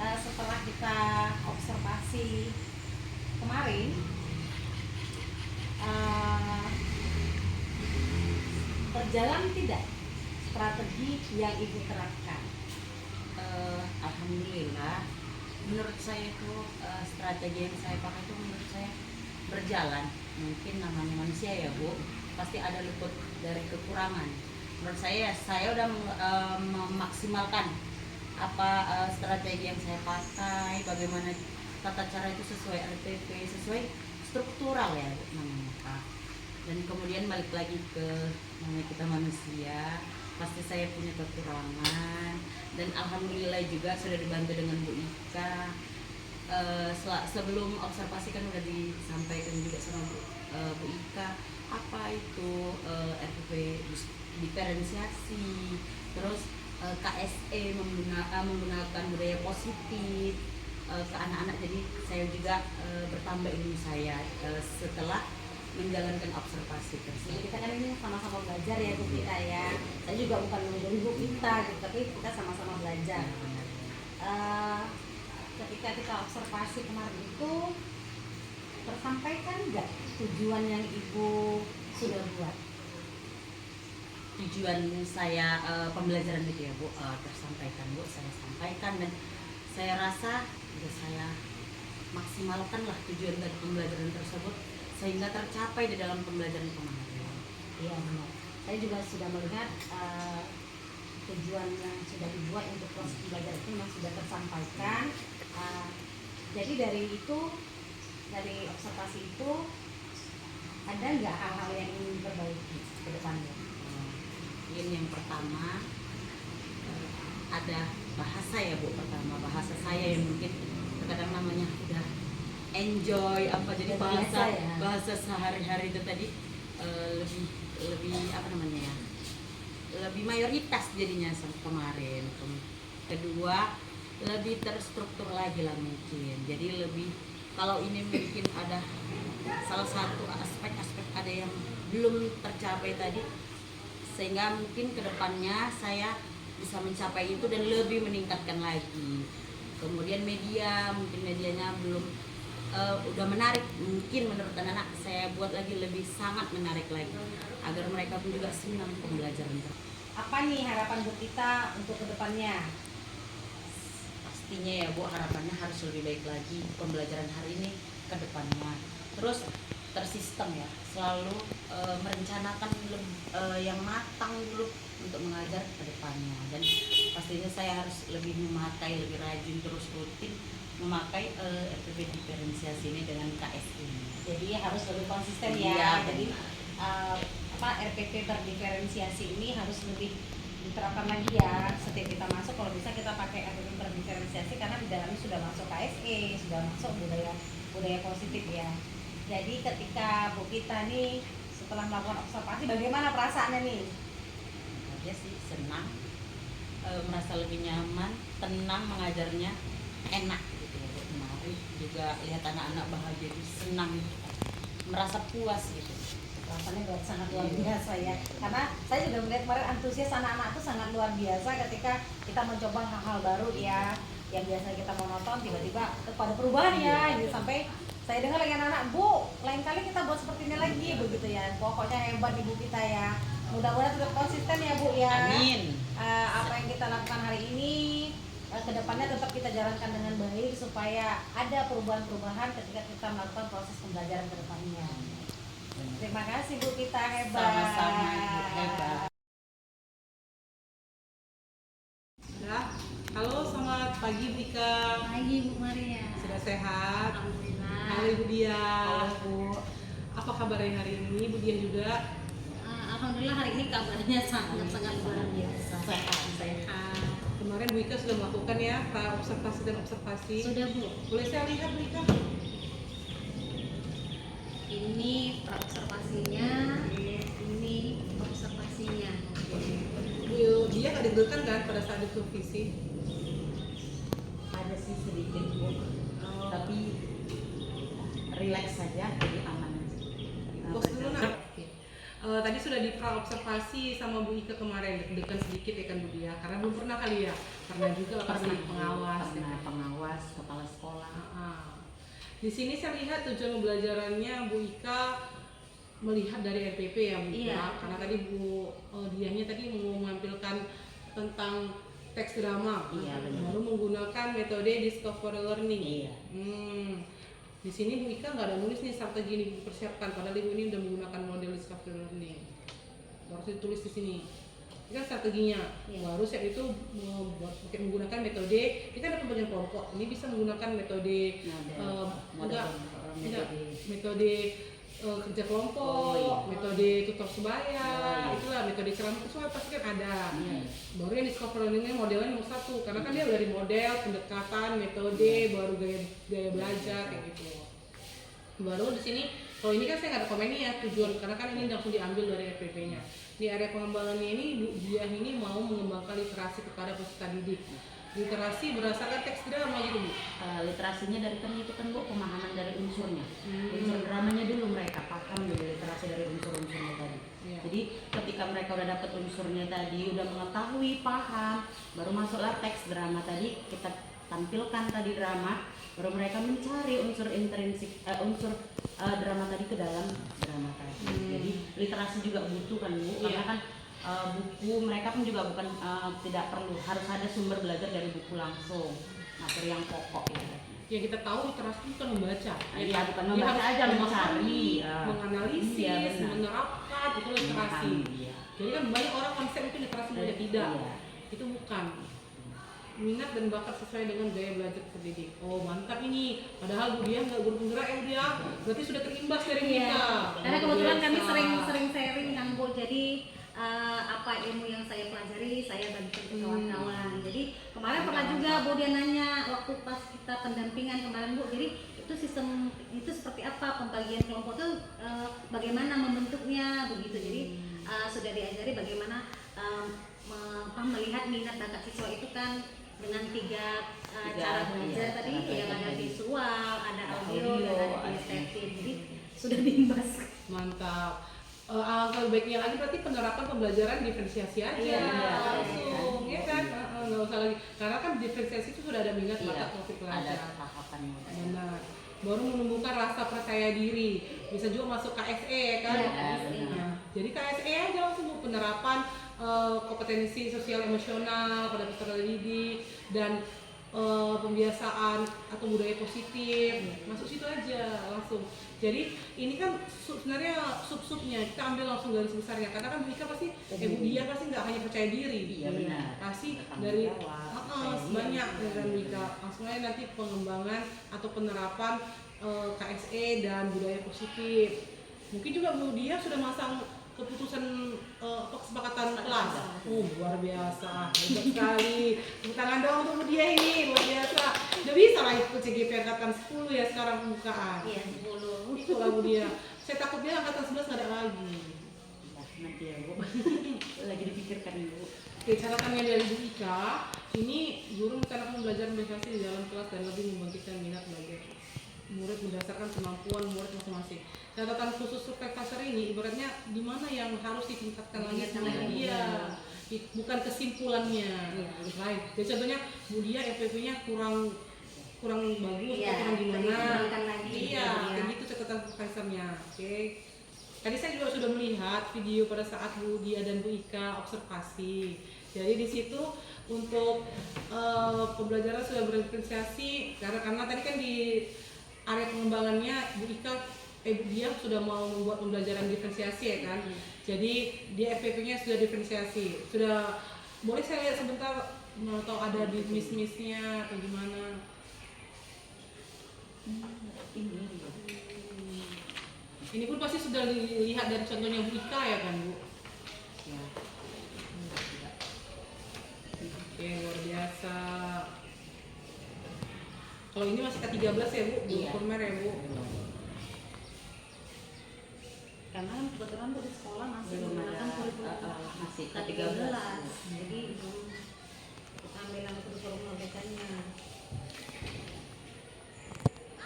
setelah kita observasi kemarin, berjalan tidak strategi yang Ibu terapkan? Alhamdulillah, menurut saya itu strategi yang saya pakai itu menurut saya berjalan. Mungkin namanya manusia ya Bu, pasti ada luput dari kekurangan. Menurut saya udah memaksimalkan apa strategi yang saya pakai, bagaimana tata cara itu sesuai RTP, sesuai struktural ya Bu, namanya. Dan kemudian balik lagi ke namanya kita manusia, pasti saya punya kekurangan. Dan alhamdulillah juga sudah dibantu dengan Bu Ika. Sebelum observasi kan udah disampaikan juga sama Bu Ika apa itu RPP diferensiasi, terus KSE menggunakan budaya positif ke anak-anak. Jadi saya juga bertambah ilmu saya setelah menjalankan observasi tersebut. Jadi kita kan ini sama-sama belajar ya Bu Ita ya. Saya juga bukan menggurui Bu Ita gitu, tapi kita sama-sama belajar. Ketika kita observasi kemarin itu tersampaikan nggak tujuan yang Ibu sudah buat? Tujuan saya pembelajaran itu ya Bu, tersampaikan Bu, saya sampaikan dan saya rasa ya saya maksimalkan lah tujuan dari pembelajaran tersebut sehingga tercapai di dalam pembelajaran kemarin. Iya benar. Saya juga sudah melihat tujuan yang sudah dibuat untuk proses belajar itu memang sudah tersampaikan. Jadi dari itu, dari observasi itu, ada nggak hal-hal yang ingin diperbaiki ke depannya? Mungkin yang pertama ada bahasa ya Bu, pertama bahasa saya yang mungkin terkadang namanya udah enjoy apa, jadi bahasa ya. bahasa sehari-hari itu tadi lebih apa namanya ya, lebih mayoritas jadinya kemarin. Kedua, lebih terstruktur lagi lah mungkin, jadi lebih, kalau ini mungkin ada salah satu aspek-aspek ada yang belum tercapai tadi, sehingga mungkin kedepannya saya bisa mencapai itu dan lebih meningkatkan lagi. Kemudian media, mungkin medianya belum udah menarik. Mungkin menurut anak-anak saya buat lagi lebih sangat menarik lagi agar mereka pun juga senang pembelajaran. Apa nih harapan Bu kita untuk kedepannya? Pastinya ya Bu, harapannya harus lebih baik lagi pembelajaran hari ini ke depannya. Terus tersistem ya, selalu merencanakan yang matang dulu untuk mengajar ke depannya. Dan pastinya saya harus lebih memakai, lebih rajin, terus rutin memakai RPP diferensiasi ini dengan KSI. Jadi harus lebih konsisten Iya, ya. benar. Jadi RPP berdiferensiasi ini harus lebih diterapkan lagi ya. Setiap kita masuk kalau bisa kita pakai RPP berdiferensiasi karena di dalamnya sudah masuk KSE, sudah masuk budaya positif ya. Jadi ketika Bu kita nih setelah melakukan observasi, bagaimana perasaannya nih? Aja sih senang, merasa lebih nyaman, tenang mengajarnya, enak gitu ya. Kemarin juga lihat anak-anak bahagia, senang, merasa puas gitu. Rasanya sangat luar biasa ya, karena saya juga melihat kemarin antusias anak-anak itu sangat luar biasa ketika kita mencoba hal-hal baru ya, yang biasa kita monoton tiba-tiba pada perubahan ya, gitu. Sampai saya dengar lagi anak-anak, Bu, lain kali kita buat seperti ini lagi begitu ya. Pokoknya hebat Ibu kita ya, mudah-mudahan tetap konsisten ya Bu ya. Amin. Apa yang kita lakukan hari ini kedepannya tetap kita jalankan dengan baik supaya ada perubahan-perubahan ketika kita melakukan proses pembelajaran kedepannya. Terima kasih Bu kita, hebat. Sama-sama, hebat. Ya, halo, selamat pagi Bika. Pagi Bu Maria. Sudah sehat? Alhamdulillah. Halo Ibu Dia. Halo Bu. Apa kabarnya hari ini? Ibu Dia juga Alhamdulillah hari ini kabarnya sangat luar biasa. sehat. Kemarin Bu Ika sudah melakukan ya observasi dan observasi. Sudah Bu. Boleh saya lihat Bu Ika? Ini observasinya, ini observasinya. Bu Dia nggak deg-degan kan pada saat supervisi? Ada sih sedikit Bu, tapi relax saja, jadi aman. Bos dulu nak. Oke. Tadi sudah di observasi sama Bu Ika kemarin, deg-degan sedikit ya kan Bu Dia, karena belum pernah kali ya, pernah juga pasti pengawas. Pernah pengawas, kepala sekolah. Di sini saya lihat tujuan pembelajarannya Bu Ika melihat dari RPP ya Bu Ika, Iya. karena tadi Bu Diahnya tadi mau menampilkan tentang teks drama, Iya, benar. baru menggunakan metode discovery learning. Iya. Di sini Bu Ika nggak ada nulis nih strategi ini dipersiapkan, padahal Ibu ini udah menggunakan model discovery learning. Baru ditulis di sini. Ini kan strateginya. Iya. Baru saat itu menggunakan metode. Kita ada pembagian kelompok. Ini bisa menggunakan metode metode kerja kelompok, Oh, iya. metode tutor sebaya, iya. itulah metode ceramah itu pasti kan ada. Iya. Baru yang discovery learning modelnya nomor 1, karena kan dia dari model, pendekatan, metode, baru gaya belajar kayak gitu. Baru di sini, kalau ini kan saya nggak ada komen ya tujuan, karena kan ini langsung diambil dari RPP-nya. Di area pengembangannya ini, dia ini mau mengembangkan literasi kepada peserta didik. Literasi berdasarkan teks drama gitu Bu. Literasinya dari kan itu kan Bu, pemahaman dari unsurnya. Unsur dramanya dulu mereka paham dulu literasi dari unsur-unsurnya tadi. Iya. Jadi ketika mereka udah dapat unsurnya tadi, udah mengetahui, paham, baru masuklah teks drama tadi, kita tampilkan tadi drama, baru mereka mencari unsur intrinsik, unsur drama tadi ke dalam drama tadi. Jadi literasi juga butuh kan Bu, karena kan buku mereka pun juga bukan tidak perlu harus ada sumber belajar dari buku langsung, materi yang pokok ya. Ya kita tahu literasi bukan membaca. Iya, bukan Dia membaca harus aja, memahami, mencari, menganalisis, iya, benar. menerapkan, itu literasi. Iya. Jadi kan banyak orang konsep itu literasi belajar tidak. Iya. Itu bukan. Minat dan bakat sesuai dengan gaya belajar terdidik. Oh mantap ini. Padahal Bu Dia nggak guru penggerak ya Bu Dia. Berarti sudah terimbas dari Iya. kita. Karena Luar kebetulan kami biasa. sering sharing kan Bu. Jadi apa ilmu yang saya pelajari saya bagikan ke kawan-kawan. Jadi kemarin pernah juga Bu dia nanya waktu pas kita pendampingan kemarin Bu. Jadi itu sistem itu seperti apa pembagian kelompok itu bagaimana membentuknya begitu. Jadi sudah diajari bagaimana melihat minat bakat siswa itu kan dengan tiga cara belajar tadi yang ada visual, ada audio, dan ada kinestetik. Jadi sudah diimbas. Mantap. Kalau baiknya lagi berarti penerapan pembelajaran diferensiasi aja langsung, ya kan? Nggak usah lagi, karena kan diferensiasi itu sudah ada minat bakat topik Ada pelajar. tahapannya. Benar. baru menumbuhkan rasa percaya diri. Bisa juga masuk KSE ya kan? Nah, jadi KSE aja langsung Bu, penerapan kompetensi sosial emosional pada peserta didik dan pembiasaan atau budaya positif, masuk situ aja langsung. Jadi ini kan sebenarnya sub-subnya kita ambil langsung garis besarnya, karena kan mereka pasti Bu Dia pasti nggak hanya percaya diri, Iya benar. pasti dari banyak dengan Wika. Langsung aja nanti pengembangan atau penerapan KSE dan budaya positif. Mungkin juga Bu Dia sudah masang keputusan kesepakatan kelas. Luar biasa, hebat sekali. Tepuk tangan dong untuk dia ini, luar biasa. Udah bisa lah ikut CGP angkatan 10 ya sekarang pembukaan. Iya 10. Itulah Bu Dia. Saya takutnya angkatan 11 nggak ada lagi. Ya, nanti ya Bu. Lagi dipikirkan Ibu. Oke, catatannya dari Bu Ika, ini guru merencanakan belajar berprestasi di dalam kelas dan lebih membangkitkan minat belajar murid berdasarkan kemampuan murid masing-masing. Catatan khusus survei cluster ini ibaratnya di mana yang harus ditingkatkan lagi sama dia, bukan kesimpulannya. Lain. Jadi contohnya Bu Dia FPP-nya kurang bagus atau kurang gimana? Iya, kayak gitu catatan supervisornya. Oke. Tadi saya juga sudah melihat video pada saat Bu Dia dan Bu Ika observasi. Jadi di situ untuk pembelajaran sudah berdiferensiasi karena tadi kan di area pengembangannya Bu Dia sudah mau membuat pembelajaran diferensiasi ya kan. Jadi di FPP-nya sudah diferensiasi. Sudah boleh saya lihat sebentar atau ada di miss-missnya atau gimana? Ini pun pasti sudah dilihat dari contohnya Bu Ika ya kan Bu? Ya. Oke, luar biasa. Kalau ini masih K13 ya Bu? Iya. Former ya Bu? Karena kebetulan di sekolah masih Belum menggunakan ada, kurikulum masih K13. K13. Jadi belum kita ambil yang kurikulum LBK-nya.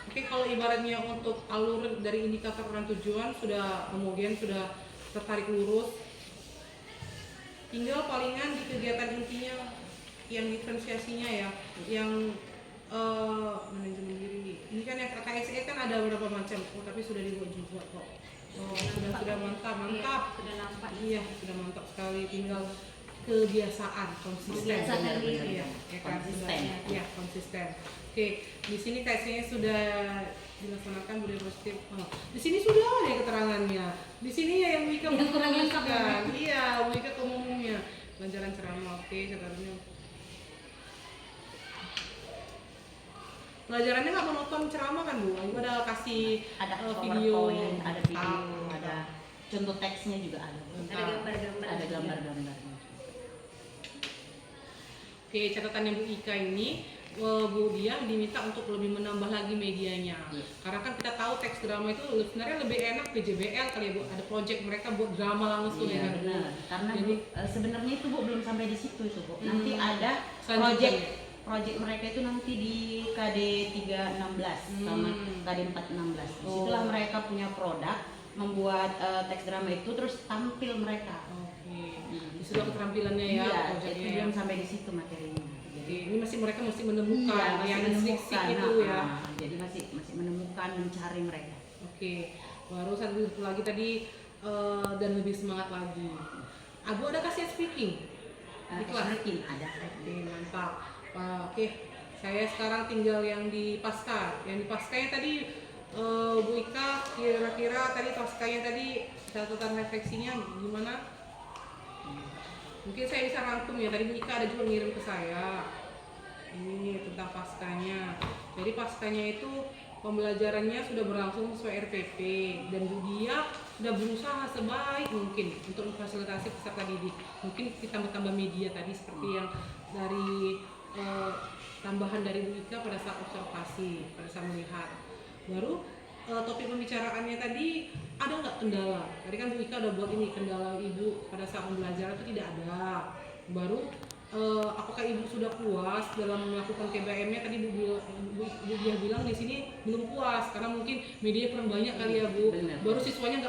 Oke, kalau ibaratnya untuk alur dari indikator dan tujuan sudah kemudian sudah tertarik lurus, tinggal palingan di kegiatan intinya yang diferensiasinya ya, yang manajemen diri. Ini kan yang KSE kan ada beberapa macam, tapi sudah dibuat juga kok. Sudah mantap. Sudah nampak. Iya, sudah mantap sekali. Tinggal kebiasaan, konsisten. Kebiasaan diri. Iya, ya kan? Konsisten. Iya, konsisten. Oke, di sini KSE sudah dilaksanakan budaya positif. Oh, di sini sudah ada keterangannya. Di sini ya yang Wika Yang kurang lengkap kan? Iya, Wika umumnya. Pelajaran ceramah, oke, catatannya. Pelajarannya nggak monoton ceramah kan Bu? Ibu ada kasih Ada video, PowerPoint, ada video, ada contoh teksnya juga ada. Ada gambar-gambar. Ada gambar-gambarnya. Oke, catatannya Bu Ika ini Bu Dia diminta untuk lebih menambah lagi medianya. Karena kan kita tahu teks drama itu sebenarnya lebih enak PJBL kali ya Bu. Ada project mereka buat drama langsung ya Iya kan? benar. Karena Jadi, sebenarnya itu Bu belum sampai di situ itu Bu. Nanti ada selanjutnya. project mereka itu nanti di KD 316 sama KD 416. Disitulah mereka punya produk, membuat teks drama itu terus tampil mereka. Oke. Disuruh keterampilannya ya Iya, projectnya. itu belum sampai di situ materinya. Oke, ini mereka mesti menemukan Iya, yang masih siksi menemukan, itu ya. Jadi masih menemukan, mencari mereka. Oke, baru satu lagi tadi dan lebih semangat lagi. Abu ada kasih speaking di kelas? Speaking ada. Oke, mantap. Oke, saya sekarang tinggal yang di pasca. Yang di paskanya tadi Bu Ika kira-kira tadi paskanya tadi catatan refleksinya gimana? Mungkin saya bisa rangkum ya. Tadi Bu Ika ada juga ngirim ke saya. Ini tentang paskanya. Jadi paskanya itu pembelajarannya sudah berlangsung sesuai RPP dan Bu Dia sudah berusaha sebaik mungkin untuk memfasilitasi peserta didik. Mungkin kita tambah media tadi seperti yang dari tambahan dari Bu Ika pada saat observasi, pada saat melihat. Baru topik pembicaraannya tadi ada nggak kendala? Tadi kan Bu Ika udah buat ini kendala Ibu pada saat pembelajaran itu tidak ada. Baru apakah Ibu sudah puas dalam melakukan KBM-nya? Tadi Bu Dia bilang di sini belum puas karena mungkin media kurang banyak kali ya Bu. Benar. Baru siswanya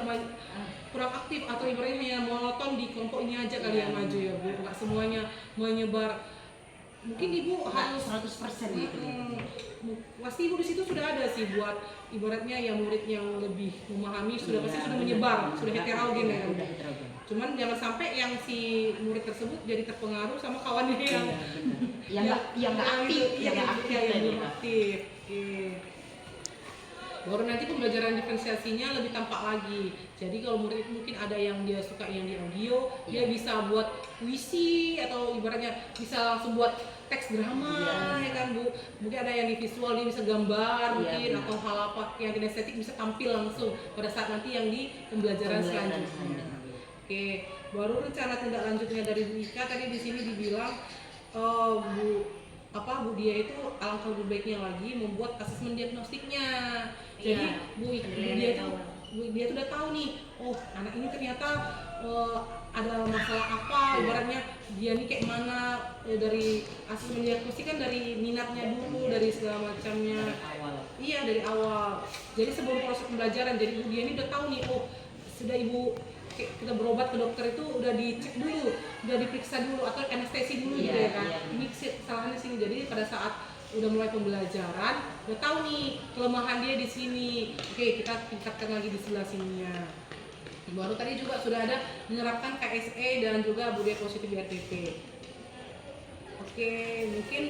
kurang aktif atau ibaratnya hanya monoton di kelompok ini aja kali yang maju ya Bu. Nggak semuanya menyebar mungkin ibu harus 100% gitu. pasti ibu di situ sudah ada sih buat ibaratnya yang murid yang lebih memahami sudah pasti sudah menyebar, sudah heterogen ya. Udah heterogen. Cuman jangan sampai yang si murid tersebut jadi terpengaruh sama kawannya yang yang nggak aktif, yang nggak aktif yang tadi, belum Kak. aktif. Oke. Baru nanti pembelajaran diferensiasinya lebih tampak lagi. Jadi kalau murid mungkin ada yang dia suka yang di audio, dia bisa buat puisi atau ibaratnya bisa langsung buat teks drama, ya kan Bu. Mungkin ada yang di visual dia bisa gambar mungkin benar. atau hal apa yang kinestetik bisa tampil langsung pada saat nanti yang di pembelajaran selanjutnya. Oke, baru rencana tindak lanjutnya dari Bu Ika tadi di sini dibilang Bu Dia itu alangkah lebih baiknya lagi membuat asesmen diagnostiknya. Jadi Bu Dia itu udah tahu nih, oh anak ini ternyata ada masalah apa, ibaratnya dia nih kayak mana, dari asesmen diagnostik kan dari minatnya dulu, dari segala macamnya. Iya, dari awal. Jadi sebelum proses pembelajaran, jadi Bu Dia ini udah tahu nih, oh sudah Ibu kita berobat ke dokter itu udah dicek dulu, udah diperiksa dulu atau anestesi dulu gitu ya kan. Ini kesalahannya sini. Jadi pada saat udah mulai pembelajaran, udah tahu nih kelemahan dia di sini. Oke, kita tingkatkan lagi di sebelah sininya. Baru tadi juga sudah ada menerapkan KSE dan juga budaya positif BRTP. Oke, mungkin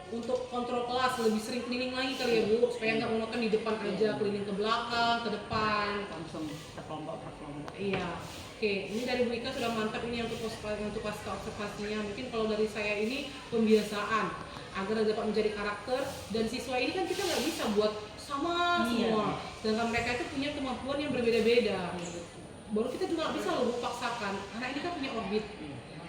untuk kontrol kelas lebih sering keliling lagi kali ya Bu, supaya nggak monoton di depan aja, keliling ke belakang, ke depan. Langsung terkelompok. Iya. Oke, ini dari Bu Ika sudah mantap ini untuk pasca observasinya. Mungkin kalau dari saya ini pembiasaan agar dapat menjadi karakter, dan siswa ini kan kita nggak bisa buat sama semua. Sedangkan mereka itu punya kemampuan yang berbeda-beda. Baru kita juga nggak bisa loh paksakan. Anak ini kan punya orbit.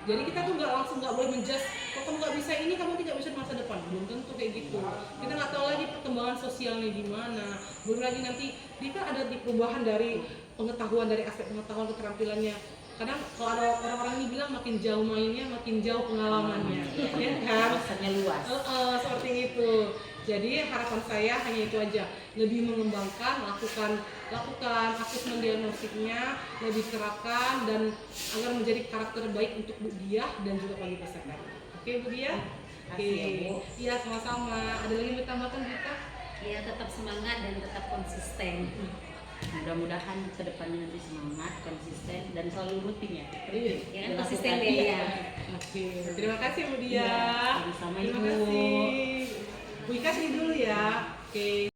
Jadi kita tuh nggak boleh menjudge, kalau kamu nggak bisa ini, kamu tidak bisa di masa depan. Belum tentu kayak gitu. Kita nggak tahu lagi perkembangan sosialnya gimana. Belum lagi nanti dia kan ada di perubahan dari pengetahuan, dari aspek pengetahuan keterampilannya. Kadang kalau ada orang-orang ini bilang makin jauh mainnya, makin jauh pengalamannya, ya kan? Wawasannya luas. Seperti itu. Jadi harapan saya hanya itu aja, lebih mengembangkan, lakukan asesmen diagnostiknya, lebih terapkan dan agar menjadi karakter baik untuk Bu Dia dan juga bagi peserta. Oke Bu Dia? Oke. Iya sama-sama. Ada lagi yang ditambahkan Dita? Ya tetap semangat dan tetap konsisten. Mudah-mudahan kedepannya nanti semangat, konsisten dan selalu rutin ya. Ya kan konsisten ya. Oke. Terima kasih Bu Dia. Sama Terima Ibu. kasih. Bu Ika sini dulu ya. Oke.